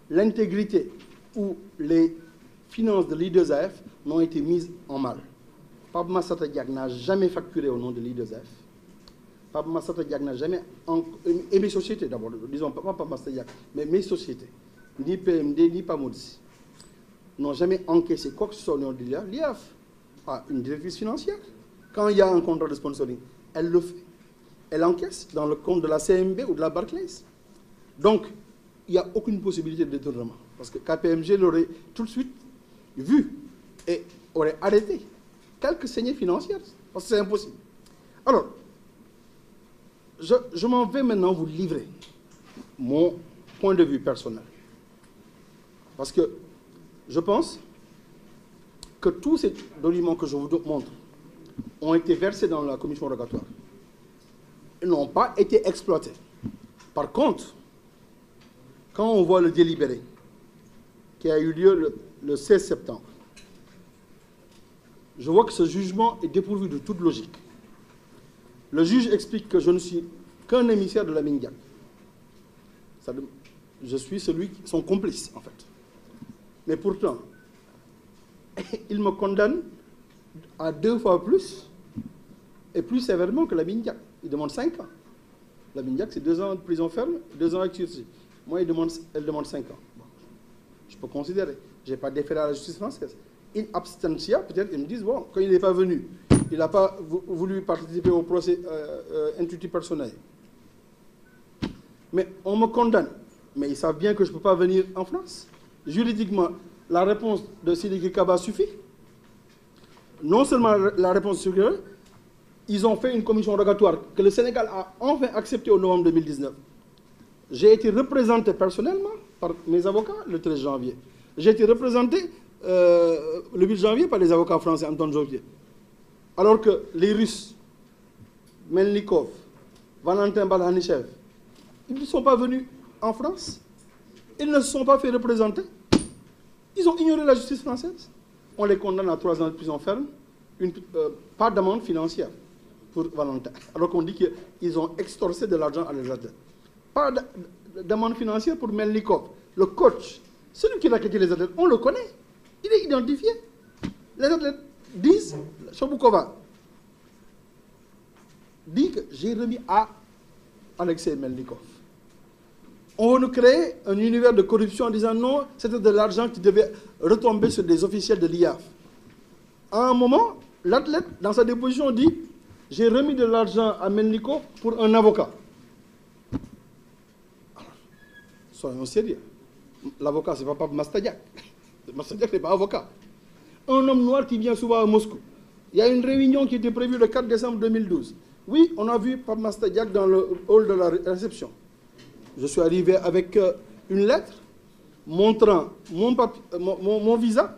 l'intégrité ou les finances de l'I2AF n'ont été mises en mal. Pape Massata Diack n'a jamais facturé au nom de l'I2AF. Pape Massata Diack n'a jamais... Et mes sociétés d'abord, disons pas Pape Massata Diack, mais mes sociétés, ni PMD, ni PAMODIS, n'ont jamais encaissé quoi que ce soit au nom de l'IAF. Ah, une directrice financière, quand il y a un contrat de sponsoring, elle le fait. Elle encaisse dans le compte de la CMB ou de la Barclays. Donc, il n'y a aucune possibilité de détournement. Parce que KPMG l'aurait tout de suite vu et aurait arrêté quelques saignées financières. Parce que c'est impossible. Alors, je m'en vais maintenant vous livrer mon point de vue personnel. Parce que je pense que tous ces documents que je vous montre ont été versés dans la commission rogatoire et n'ont pas été exploités. Par contre, quand on voit le délibéré qui a eu lieu le 16 septembre, je vois que ce jugement est dépourvu de toute logique. Le juge explique que je ne suis qu'un émissaire de Lamine Diack. Je suis son complice, en fait. Mais pourtant, il me condamne à 2 fois plus et plus sévèrement que Lamine Diack. Il demande 5 ans. Lamine Diack, c'est 2 ans de prison ferme, 2 ans avec sursis. Moi, elle demande 5 ans. Bon, je peux considérer. Je n'ai pas déféré à la justice française. In absentia, peut-être, ils me disent, bon, quand il n'est pas venu, il n'a pas voulu participer au procès intuitif personnel. Mais on me condamne. Mais ils savent bien que je ne peux pas venir en France. Juridiquement, la réponse de Sidiki Kaba suffit. Non seulement la réponse suffit, ils ont fait une commission rogatoire que le Sénégal a enfin acceptée au novembre 2019. J'ai été représenté personnellement par mes avocats le 13 janvier. J'ai été représenté le 8 janvier par les avocats français, Anton Jovier. Alors que les Russes, Melnikov, Valentin Balhanichev, ils ne sont pas venus en France. Ils ne se sont pas fait représenter. Ils ont ignoré la justice française. On les condamne à 3 ans de prison ferme, pas d'amende financière pour Valentin. Alors qu'on dit qu'ils ont extorqué de l'argent à leurs athlètes. Pas d'amende financière pour Melnikov. Le coach, celui qui a quitté les athlètes, on le connaît. Il est identifié. Les athlètes disent, Choboukova dit que j'ai remis à Alexei Melnikov. On veut nous créer un univers de corruption en disant non, c'était de l'argent qui devait retomber sur des officiels de l'IAF. À un moment, l'athlète, dans sa déposition, dit j'ai remis de l'argent à Melnikov pour un avocat. Alors, soyons sérieux. L'avocat, ce n'est pas Pape Massata Diack. Massata Diack n'est pas avocat. Un homme noir qui vient souvent à Moscou. Il y a une réunion qui était prévue le 4 décembre 2012. Oui, on a vu Pape Massata Diack dans le hall de la réception. Je suis arrivé avec une lettre montrant mon visa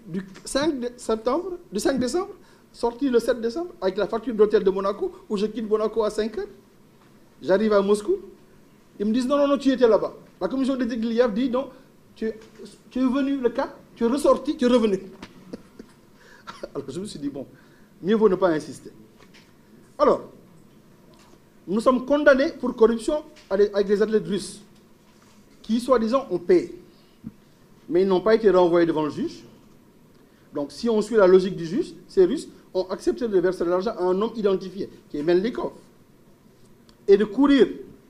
du 5 décembre, sorti le 7 décembre, avec la facture d'hôtel de Monaco, où je quitte Monaco à 5 heures. J'arrive à Moscou. Ils me disent non, tu étais là-bas. La commission d'éthique de l'IAF dit non, tu es venu le 4, tu es ressorti, tu es revenu. Alors je me suis dit, bon, mieux vaut ne pas insister. Alors, Nous sommes condamnés pour corruption avec des athlètes russes qui, soi-disant, ont payé. Mais ils n'ont pas été renvoyés devant le juge. Donc, si on suit la logique du juge, ces Russes ont accepté de verser de l'argent à un homme identifié, qui est Melnikov, et de courir,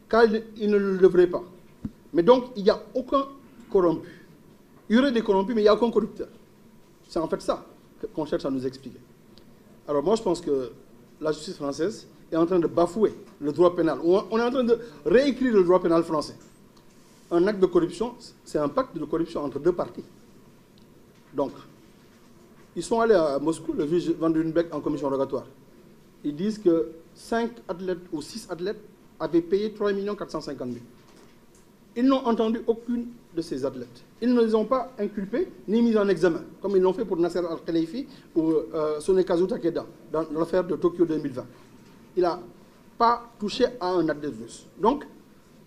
car ils ne le devraient pas. Mais donc, il n'y a aucun corrompu. Il y aurait des corrompus, mais il n'y a aucun corrupteur. C'est en fait ça qu'on cherche à nous expliquer. Alors moi, je pense que la justice française est en train de bafouer le droit pénal. On est en train de réécrire le droit pénal français. Un acte de corruption, c'est un pacte de corruption entre deux parties. Donc, ils sont allés à Moscou, le juge Van Rudenbeck en commission rogatoire. Ils disent que 5 athlètes ou 6 athlètes avaient payé 3 450 000. Ils n'ont entendu aucune de ces athlètes. Ils ne les ont pas inculpés ni mis en examen, comme ils l'ont fait pour Nasser Al-Khelaifi ou Sonekazu Takeda dans l'affaire de Tokyo 2020. Il n'a pas touché à un athlète russe. Donc,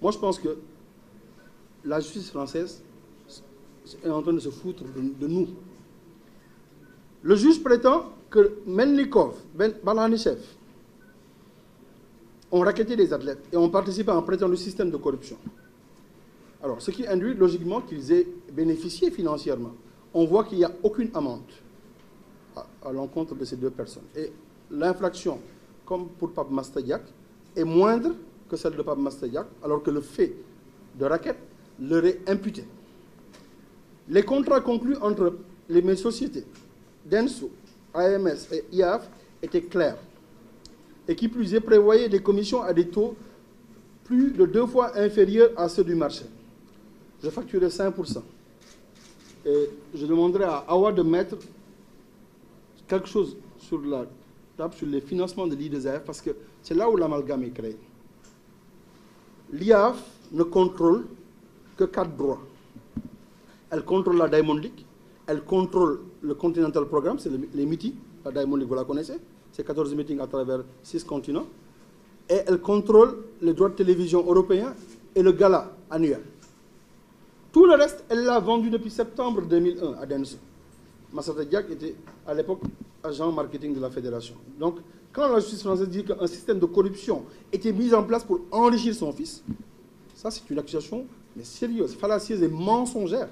moi je pense que la justice française est en train de se foutre de nous. Le juge prétend que Melnikov, Balanichev ont racketté des athlètes et ont participé à un prétendu système de corruption. Alors, ce qui induit logiquement qu'ils aient bénéficié financièrement. On voit qu'il n'y a aucune amende à l'encontre de ces deux personnes. Et l'infraction, comme pour Pape Mastadiak, est moindre que celle de Pape Mastadiak, alors que le fait de racket leur est imputé. Les contrats conclus entre les mêmes sociétés, DENSO, AMS et IAF, étaient clairs. Et qui plus est, prévoyaient des commissions à des taux plus de 2 fois inférieurs à ceux du marché. Je facturais 5%. Et je demanderai à Awa de mettre quelque chose sur la table, sur les financements de l'IDESF, parce que c'est là où l'amalgame est créé. L'IAF ne contrôle que 4 droits. Elle contrôle la Diamond League, elle contrôle le Continental Programme, c'est les meetings, la Diamond League, vous la connaissez, c'est 14 meetings à travers 6 continents, et elle contrôle les droits de télévision européens et le gala annuel. Tout le reste, elle l'a vendu depuis septembre 2001 à Denso. Massata Diak était à l'époque agent marketing de la fédération. Donc, quand la justice française dit qu'un système de corruption était mis en place pour enrichir son fils, ça c'est une accusation mais sérieuse, fallacieuse et mensongère.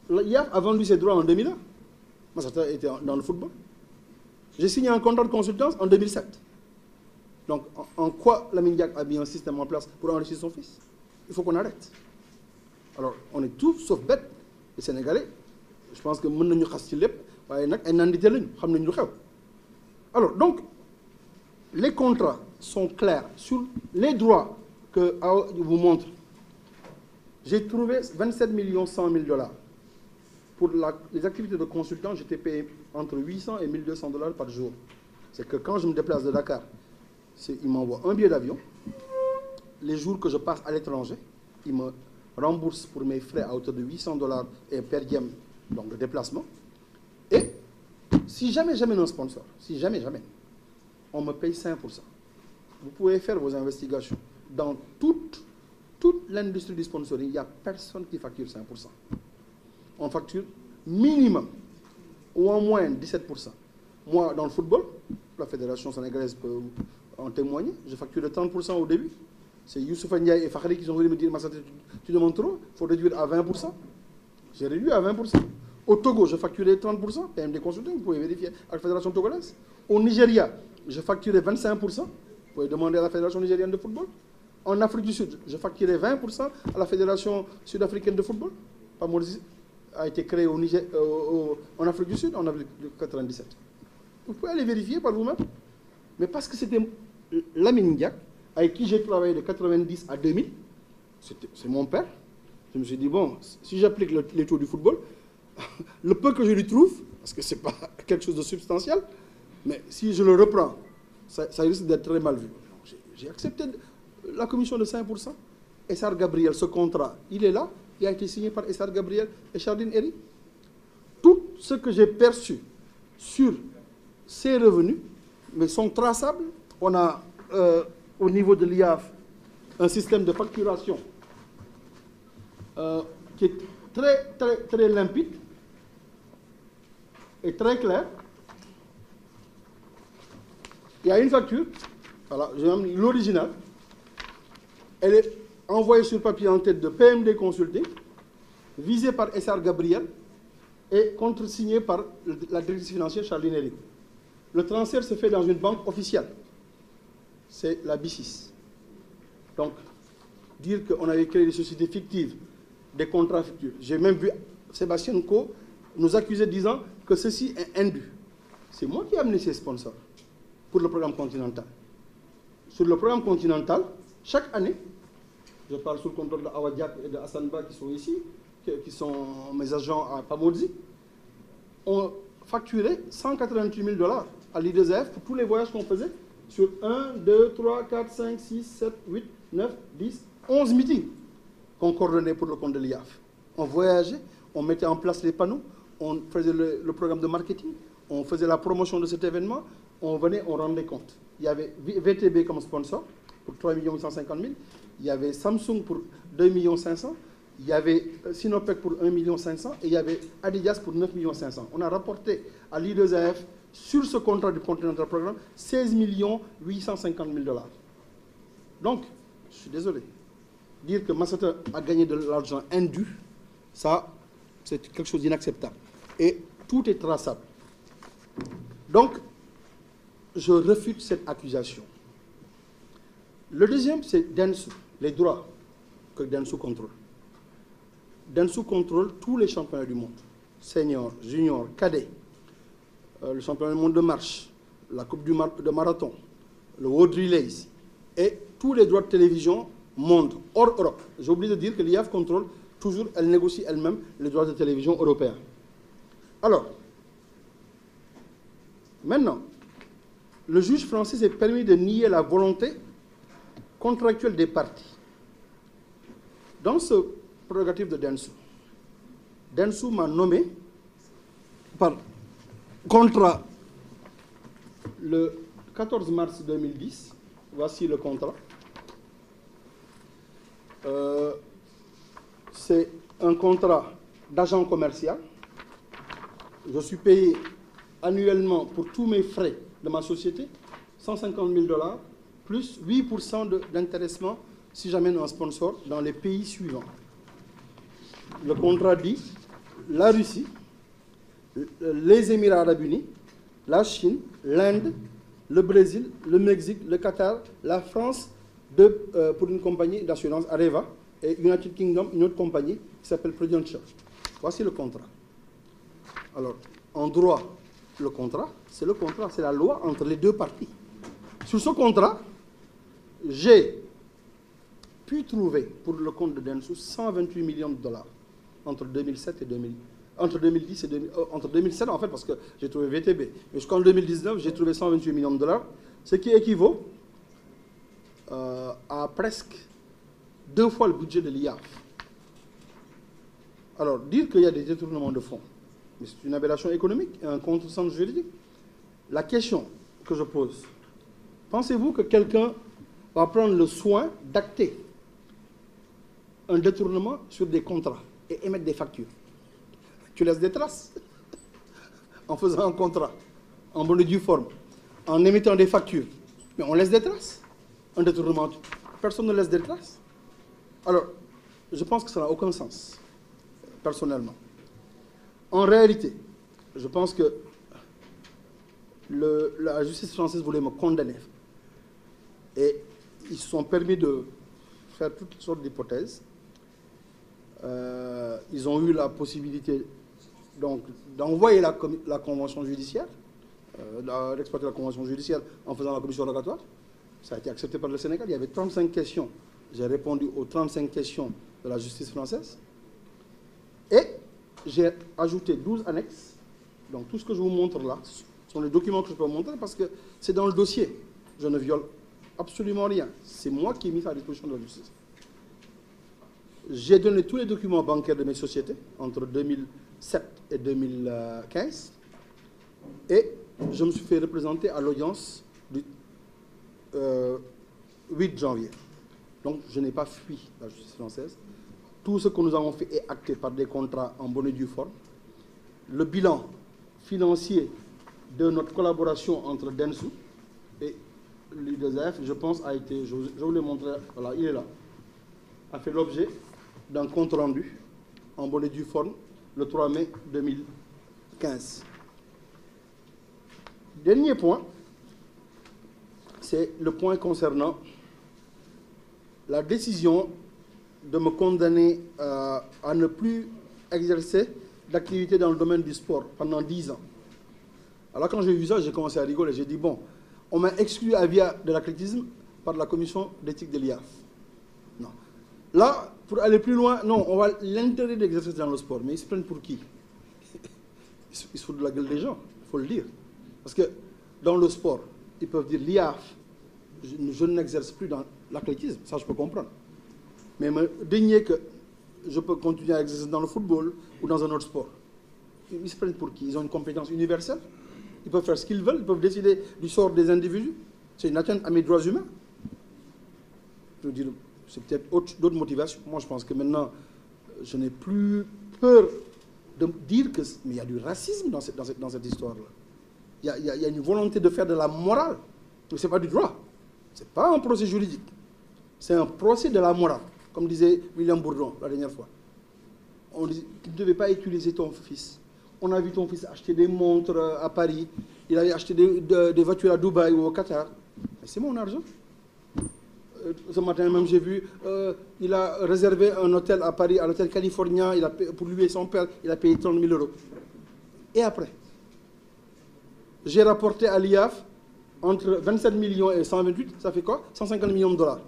L'IAF a vendu ses droits en 2001. Massata était dans le football. J'ai signé un contrat de consultance en 2007. Donc, en quoi Lamine Diack a mis un système en place pour enrichir son fils? Il faut qu'on arrête. Alors, on est tous sauf bêtes, les Sénégalais. Je pense que nous sommes tous les Alors, donc, les contrats sont clairs sur les droits que je vous montre. J'ai trouvé 27 100 000 $. Pour les activités de consultant, j'étais payé entre 800 et 1200 $ par jour. C'est que quand je me déplace de Dakar, ils m'envoient un billet d'avion. Les jours que je passe à l'étranger, ils me remboursent pour mes frais à hauteur de 800 $ et per diem, donc de déplacement. Et si jamais j'amène un sponsor, si jamais, on me paye 5%. Vous pouvez faire vos investigations. Dans toute l'industrie du sponsoring, il n'y a personne qui facture 5%. On facture minimum, ou en moyenne 17%. Moi, dans le football, la fédération sénégalaise peut en témoigner, je facture 30% au début. C'est Youssouf Ndiaye et Fakhri qui sont venus me dire « Tu demandes trop, il faut réduire à 20%. » J'ai réduit à 20%. Au Togo, je facturais 30%, PMD Consulting, vous pouvez vérifier à la fédération togolaise. Au Nigeria, je facturais 25%, vous pouvez demander à la fédération nigérienne de football. En Afrique du Sud, je facturais 20% à la fédération sud-africaine de football. Pamodzi a été créé en Afrique du Sud en avril 1997. Vous pouvez aller vérifier par vous-même. Mais parce que c'était Lamine Diack, avec qui j'ai travaillé de 1990 à 2000, c'est mon père. Je me suis dit, bon, si j'applique les taux du football, le peu que je lui trouve, parce que ce n'est pas quelque chose de substantiel, mais si je le reprends, ça risque d'être très mal vu. J'ai accepté la commission de 5%. Essar Gabriel, ce contrat, il est là, il a été signé par Essar Gabriel et Chardine Eri. Tout ce que j'ai perçu sur ces revenus, mais sont traçables. On a au niveau de l'IAF un système de facturation qui est très limpide et très clair. Il y a une facture, voilà, j'ai mis l'original, Elle est envoyée sur papier en tête de PMD Consulting, visée par SR Gabriel et contresignée par la directrice financière Charline Eric. Le transfert se fait dans une banque officielle. C'est la B6. Donc, dire qu'on avait créé des sociétés fictives, des contrats fictifs. J'ai même vu Sébastien Co nous accuser disant que ceci est indu. C'est moi qui ai amené ces sponsors pour le programme continental. Sur le programme continental, chaque année, je parle sous le contrôle de Awadiak et de Hassan Ba qui sont ici, qui sont mes agents à Pamodzi, on facturait 188 000 $ à l'IDZF pour tous les voyages qu'on faisait sur 1, 2, 3, 4, 5, 6, 7, 8, 9, 10, 11 meetings qu'on coordonnait pour le compte de l'IAF. On voyageait, on mettait en place les panneaux, on faisait le programme de marketing, on faisait la promotion de cet événement, on venait, on rendait compte. Il y avait VTB comme sponsor pour 3 850 000, il y avait Samsung pour 2 500 000, il y avait Sinopec pour 1 500 000 et il y avait Adidas pour 9 500 000. On a rapporté à l'I2AF sur ce contrat du Continental Programme 16 850 000 $. Donc, je suis désolé. Dire que Massata a gagné de l'argent indu, ça, c'est quelque chose d'inacceptable. Et tout est traçable. Donc, je refute cette accusation. Le deuxième, c'est Dentsu, les droits que Dentsu contrôle. Dentsu contrôle tous les championnats du monde. Senior, junior, cadet, le championnat du monde de marche, la coupe de marathon, le World Relays, et tous les droits de télévision monde, hors Europe. J'ai oublié de dire que l'IAF contrôle toujours, elle négocie elle-même les droits de télévision européens. Alors, maintenant, le juge français s'est permis de nier la volonté contractuelle des parties. Dans ce prérogative de Dentsu, Dentsu m'a nommé par contrat le 14 mars 2010. Voici le contrat. C'est un contrat d'agent commercial. Je suis payé annuellement pour tous mes frais de ma société, 150 000 $, plus 8% d'intéressement si j'amène un sponsor dans les pays suivants. Le contrat dit la Russie, les Émirats arabes unis, la Chine, l'Inde, le Brésil, le Mexique, le Qatar, la France, pour une compagnie d'assurance Areva, et United Kingdom, une autre compagnie qui s'appelle Prudential. Voici le contrat. Alors, en droit, le contrat, c'est la loi entre les deux parties. Sur ce contrat, j'ai pu trouver pour le compte de Dentsu 128 millions de $ entre 2007 et 2000. Entre 2010 et entre 2007 en fait parce que j'ai trouvé VTB. Mais jusqu'en 2019, j'ai trouvé 128 millions de $, ce qui équivaut à presque 2 fois le budget de l'IAF. Alors, dire qu'il y a des détournements de fonds, c'est une aberration économique et un contresens juridique. La question que je pose, pensez-vous que quelqu'un va prendre le soin d'acter un détournement sur des contrats et émettre des factures? Tu laisses des traces en faisant un contrat, en bonne et due forme, en émettant des factures. Mais on laisse des traces. Un détournement, personne ne laisse des traces. Alors, je pense que ça n'a aucun sens, personnellement. En réalité, je pense que la justice française voulait me condamner. Et ils se sont permis de faire toutes sortes d'hypothèses. Ils ont eu la possibilité d'envoyer la convention judiciaire, d'exploiter la convention judiciaire en faisant la commission rogatoire. Ça a été accepté par le Sénégal. Il y avait 35 questions. J'ai répondu aux 35 questions de la justice française. Et j'ai ajouté 12 annexes. Donc tout ce que je vous montre là, ce sont les documents que je peux vous montrer parce que c'est dans le dossier. Je ne viole absolument rien. C'est moi qui ai mis ça à disposition de la justice. J'ai donné tous les documents bancaires de mes sociétés entre 2007 et 2015. Et je me suis fait représenter à l'audience du 8 janvier. Donc, je n'ai pas fui la justice française. Tout ce que nous avons fait est acté par des contrats en bonne et due forme. Le bilan financier de notre collaboration entre Dentsu et l'I2AF, je pense, a été, je vous l'ai montré, voilà, il est là. a fait l'objet d'un compte-rendu en bonne et due forme le 3 mai 2015. Dernier point, c'est le point concernant la décision de me condamner à ne plus exercer d'activité dans le domaine du sport pendant 10 ans. Alors quand j'ai vu ça, j'ai commencé à rigoler. J'ai dit, bon, on m'a exclu à via de l'athlétisme par la commission d'éthique de l'IAF. Non. Là, pour aller plus loin, non, on va l'interdire d'exercer dans le sport. Mais ils se prennent pour qui? Ils se foutent de la gueule des gens, il faut le dire. Parce que dans le sport, ils peuvent dire l'IAF, je n'exerce plus dans l'athlétisme, ça je peux comprendre. Mais me dénier que je peux continuer à exercer dans le football ou dans un autre sport. Ils se prennent pour qui? Ils ont une compétence universelle. Ils peuvent faire ce qu'ils veulent, ils peuvent décider du sort des individus. C'est une atteinte à mes droits humains. Je veux dire, c'est peut-être d'autres motivations. Moi, je pense que maintenant, je n'ai plus peur de dire que... Mais il y a du racisme dans cette histoire-là. Il y a une volonté de faire de la morale. Mais ce n'est pas du droit. Ce n'est pas un procès juridique. C'est un procès de la morale. Comme disait William Bourdon la dernière fois. On disait, tu ne devais pas utiliser ton fils. On a vu ton fils acheter des montres à Paris. Il avait acheté des voitures à Dubaï ou au Qatar. Mais c'est mon argent. Ce matin même, j'ai vu, il a réservé un hôtel à Paris, à l'hôtel California, pour lui et son père, il a payé 30 000 €. Et après, j'ai rapporté à l'IAF entre 27 millions et 128, ça fait quoi? 150 millions de dollars.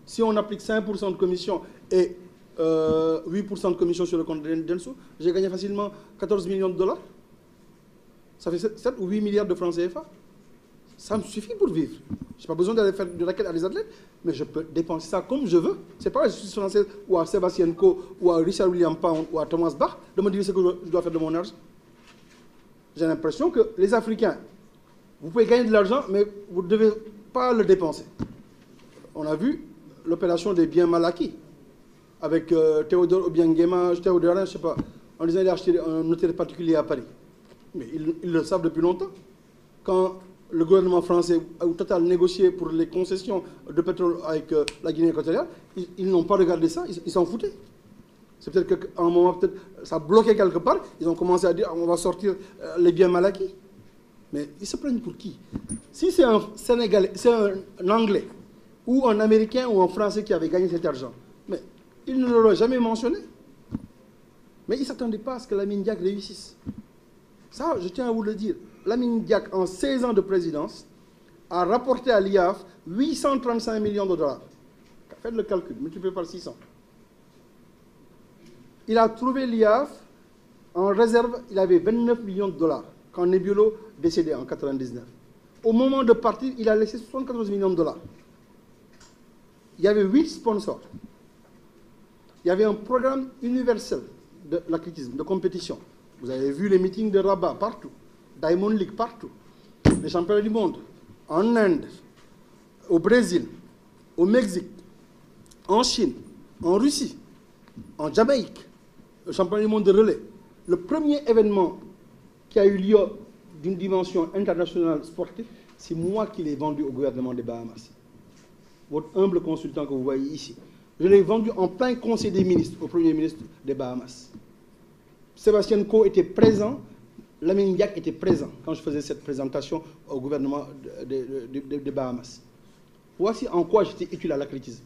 Si on applique 5% de commission et 8% de commission sur le compte d'Enso, j'ai gagné facilement 14 millions de dollars. Ça fait 7 ou 8 milliards de francs CFA. Ça me suffit pour vivre. Je n'ai pas besoin d'aller faire de raquettes à des athlètes, mais je peux dépenser ça comme je veux. Ce n'est pas à la justice française ou à Sébastien Coe ou à Richard William Pound ou à Thomas Bach de me dire ce que je dois faire de mon argent. J'ai l'impression que les Africains, vous pouvez gagner de l'argent, mais vous ne devez pas le dépenser. On a vu l'opération des biens mal acquis avec Théodore Obiangema, Théodore, je ne sais pas, en disant qu'il a acheté un hôtel particulier à Paris. Mais ils le savent depuis longtemps. Quand le gouvernement français a au total négocié pour les concessions de pétrole avec la Guinée équatoriale, ils n'ont pas regardé ça, ils s'en foutaient. C'est peut-être qu'à un moment, ça bloquait quelque part, ils ont commencé à dire on va sortir les biens mal acquis. Mais ils se prennent pour qui? Si c'est un Sénégalais, c'est un Anglais, ou un Américain ou un Français qui avait gagné cet argent, mais ils ne l'auraient jamais mentionné. Mais ils ne s'attendaient pas à ce que Lamine Diack réussisse. Ça, je tiens à vous le dire. Lamine Diack, en 16 ans de présidence, a rapporté à l'IAF 835 millions de dollars. Faites le calcul, multiplié par 600. Il a trouvé l'IAF en réserve, il avait 29 millions de dollars, quand Nebbiolo décédé en 1999. Au moment de partir, il a laissé 74 millions de dollars. Il y avait 8 sponsors. Il y avait un programme universel de l'athlétisme, de compétition. Vous avez vu les meetings de Rabat partout, Diamond League partout, les championnats du monde, en Inde, au Brésil, au Mexique, en Chine, en Russie, en Jamaïque, le championnat du monde de relais. Le premier événement qui a eu lieu d'une dimension internationale sportive, c'est moi qui l'ai vendu au gouvernement des Bahamas. Votre humble consultant que vous voyez ici. Je l'ai vendu en plein conseil des ministres au premier ministre des Bahamas. Sébastien Coe était présent, Lamine Diack était présent quand je faisais cette présentation au gouvernement des Bahamas. Voici en quoi j'étais utile à l'athlétisme.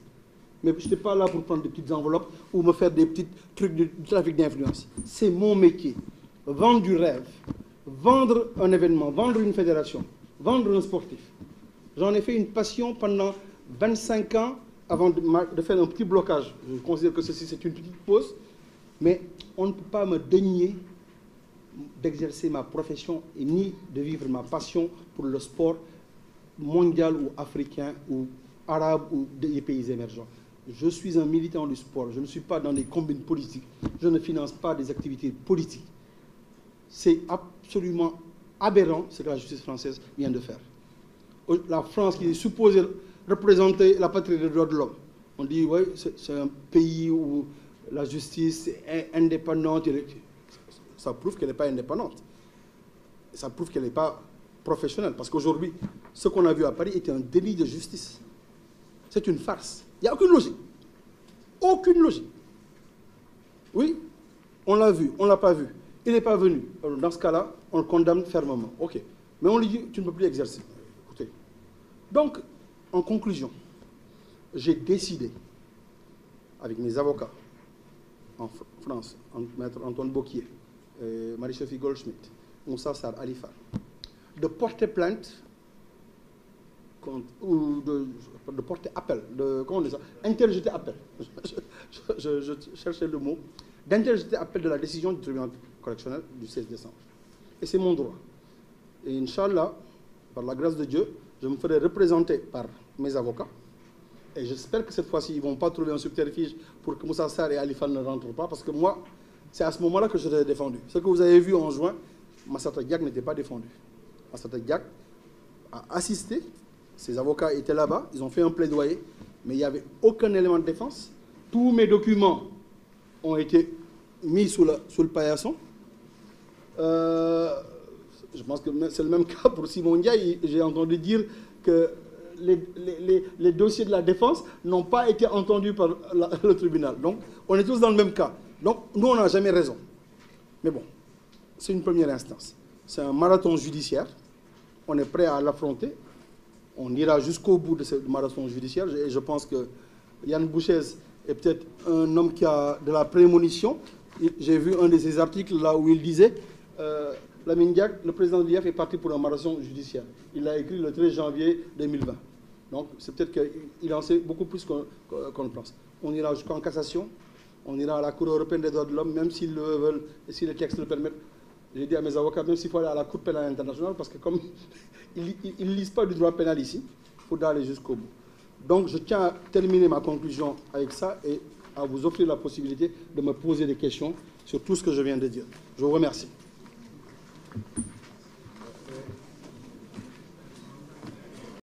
Mais je n'étais pas là pour prendre des petites enveloppes ou me faire des petits trucs de trafic d'influence. C'est mon métier. Vendre du rêve, vendre un événement, vendre une fédération, vendre un sportif. J'en ai fait une passion pendant 25 ans avant de faire un petit blocage. Je considère que ceci, c'est une petite pause. Mais on ne peut pas me dénier d'exercer ma profession et ni de vivre ma passion pour le sport mondial ou africain ou arabe ou des pays émergents. Je suis un militant du sport. Je ne suis pas dans des combines politiques. Je ne finance pas des activités politiques. C'est absolument aberrant ce que la justice française vient de faire. La France qui est supposée représenter la patrie des droits de l'homme. On dit, oui, c'est un pays où la justice est indépendante. Ça prouve qu'elle n'est pas indépendante. Ça prouve qu'elle n'est pas professionnelle. Parce qu'aujourd'hui, ce qu'on a vu à Paris était un délit de justice. C'est une farce. Il n'y a aucune logique. aucune logique. Oui, on l'a vu, on ne l'a pas vu. Il n'est pas venu. Alors, dans ce cas-là, on le condamne fermement. OK. Mais on lui dit, tu ne peux plus exercer. Écoutez. Donc, en conclusion, j'ai décidé, avec mes avocats en France, Maître Antoine Boquier, Marie-Sophie Goldschmidt, Moussa Sarr Alifar, de porter plainte ou de porter appel, comment on dit ça, interjeter appel. Je cherchais le mot, d'interjeter appel de la décision du tribunal correctionnel du 16 décembre. Et c'est mon droit. Et Inch'Allah, par la grâce de Dieu, je me ferai représenter par mes avocats. Et j'espère que cette fois-ci, ils ne vont pas trouver un subterfuge pour que Moussa Sarr et Alifan ne rentrent pas, parce que moi, c'est à ce moment-là que je l'ai défendu. Ce que vous avez vu en juin, Massata Diak n'était pas défendu. Massata Diak a assisté, ses avocats étaient là-bas, ils ont fait un plaidoyer, mais il n'y avait aucun élément de défense. Tous mes documents ont été mis sous le paillasson. Je pense que c'est le même cas pour Simon Ndiaye. J'ai entendu dire que les dossiers de la défense n'ont pas été entendus par le tribunal. Donc, on est tous dans le même cas. Donc, nous, on n'a jamais raison. Mais bon, c'est une première instance. C'est un marathon judiciaire. On est prêt à l'affronter. On ira jusqu'au bout de ce marathon judiciaire. Et je pense que Yann Bouchez est peut-être un homme qui a de la prémonition. J'ai vu un de ses articles là où il disait Lamine Diack, le président de l'IF, est parti pour un marathon judiciaire. Il l'a écrit le 13 janvier 2020. Donc, c'est peut-être qu'il en sait beaucoup plus qu'on le pense. On ira jusqu'en cassation. On ira à la Cour européenne des droits de l'homme, même s'ils le veulent et si les textes le permettent. J'ai dit à mes avocats, même s'il faut aller à la Cour pénale internationale, parce que comme ils ne lisent pas du droit pénal ici, il faudra aller jusqu'au bout. Donc, je tiens à terminer ma conclusion avec ça et à vous offrir la possibilité de me poser des questions sur tout ce que je viens de dire. Je vous remercie.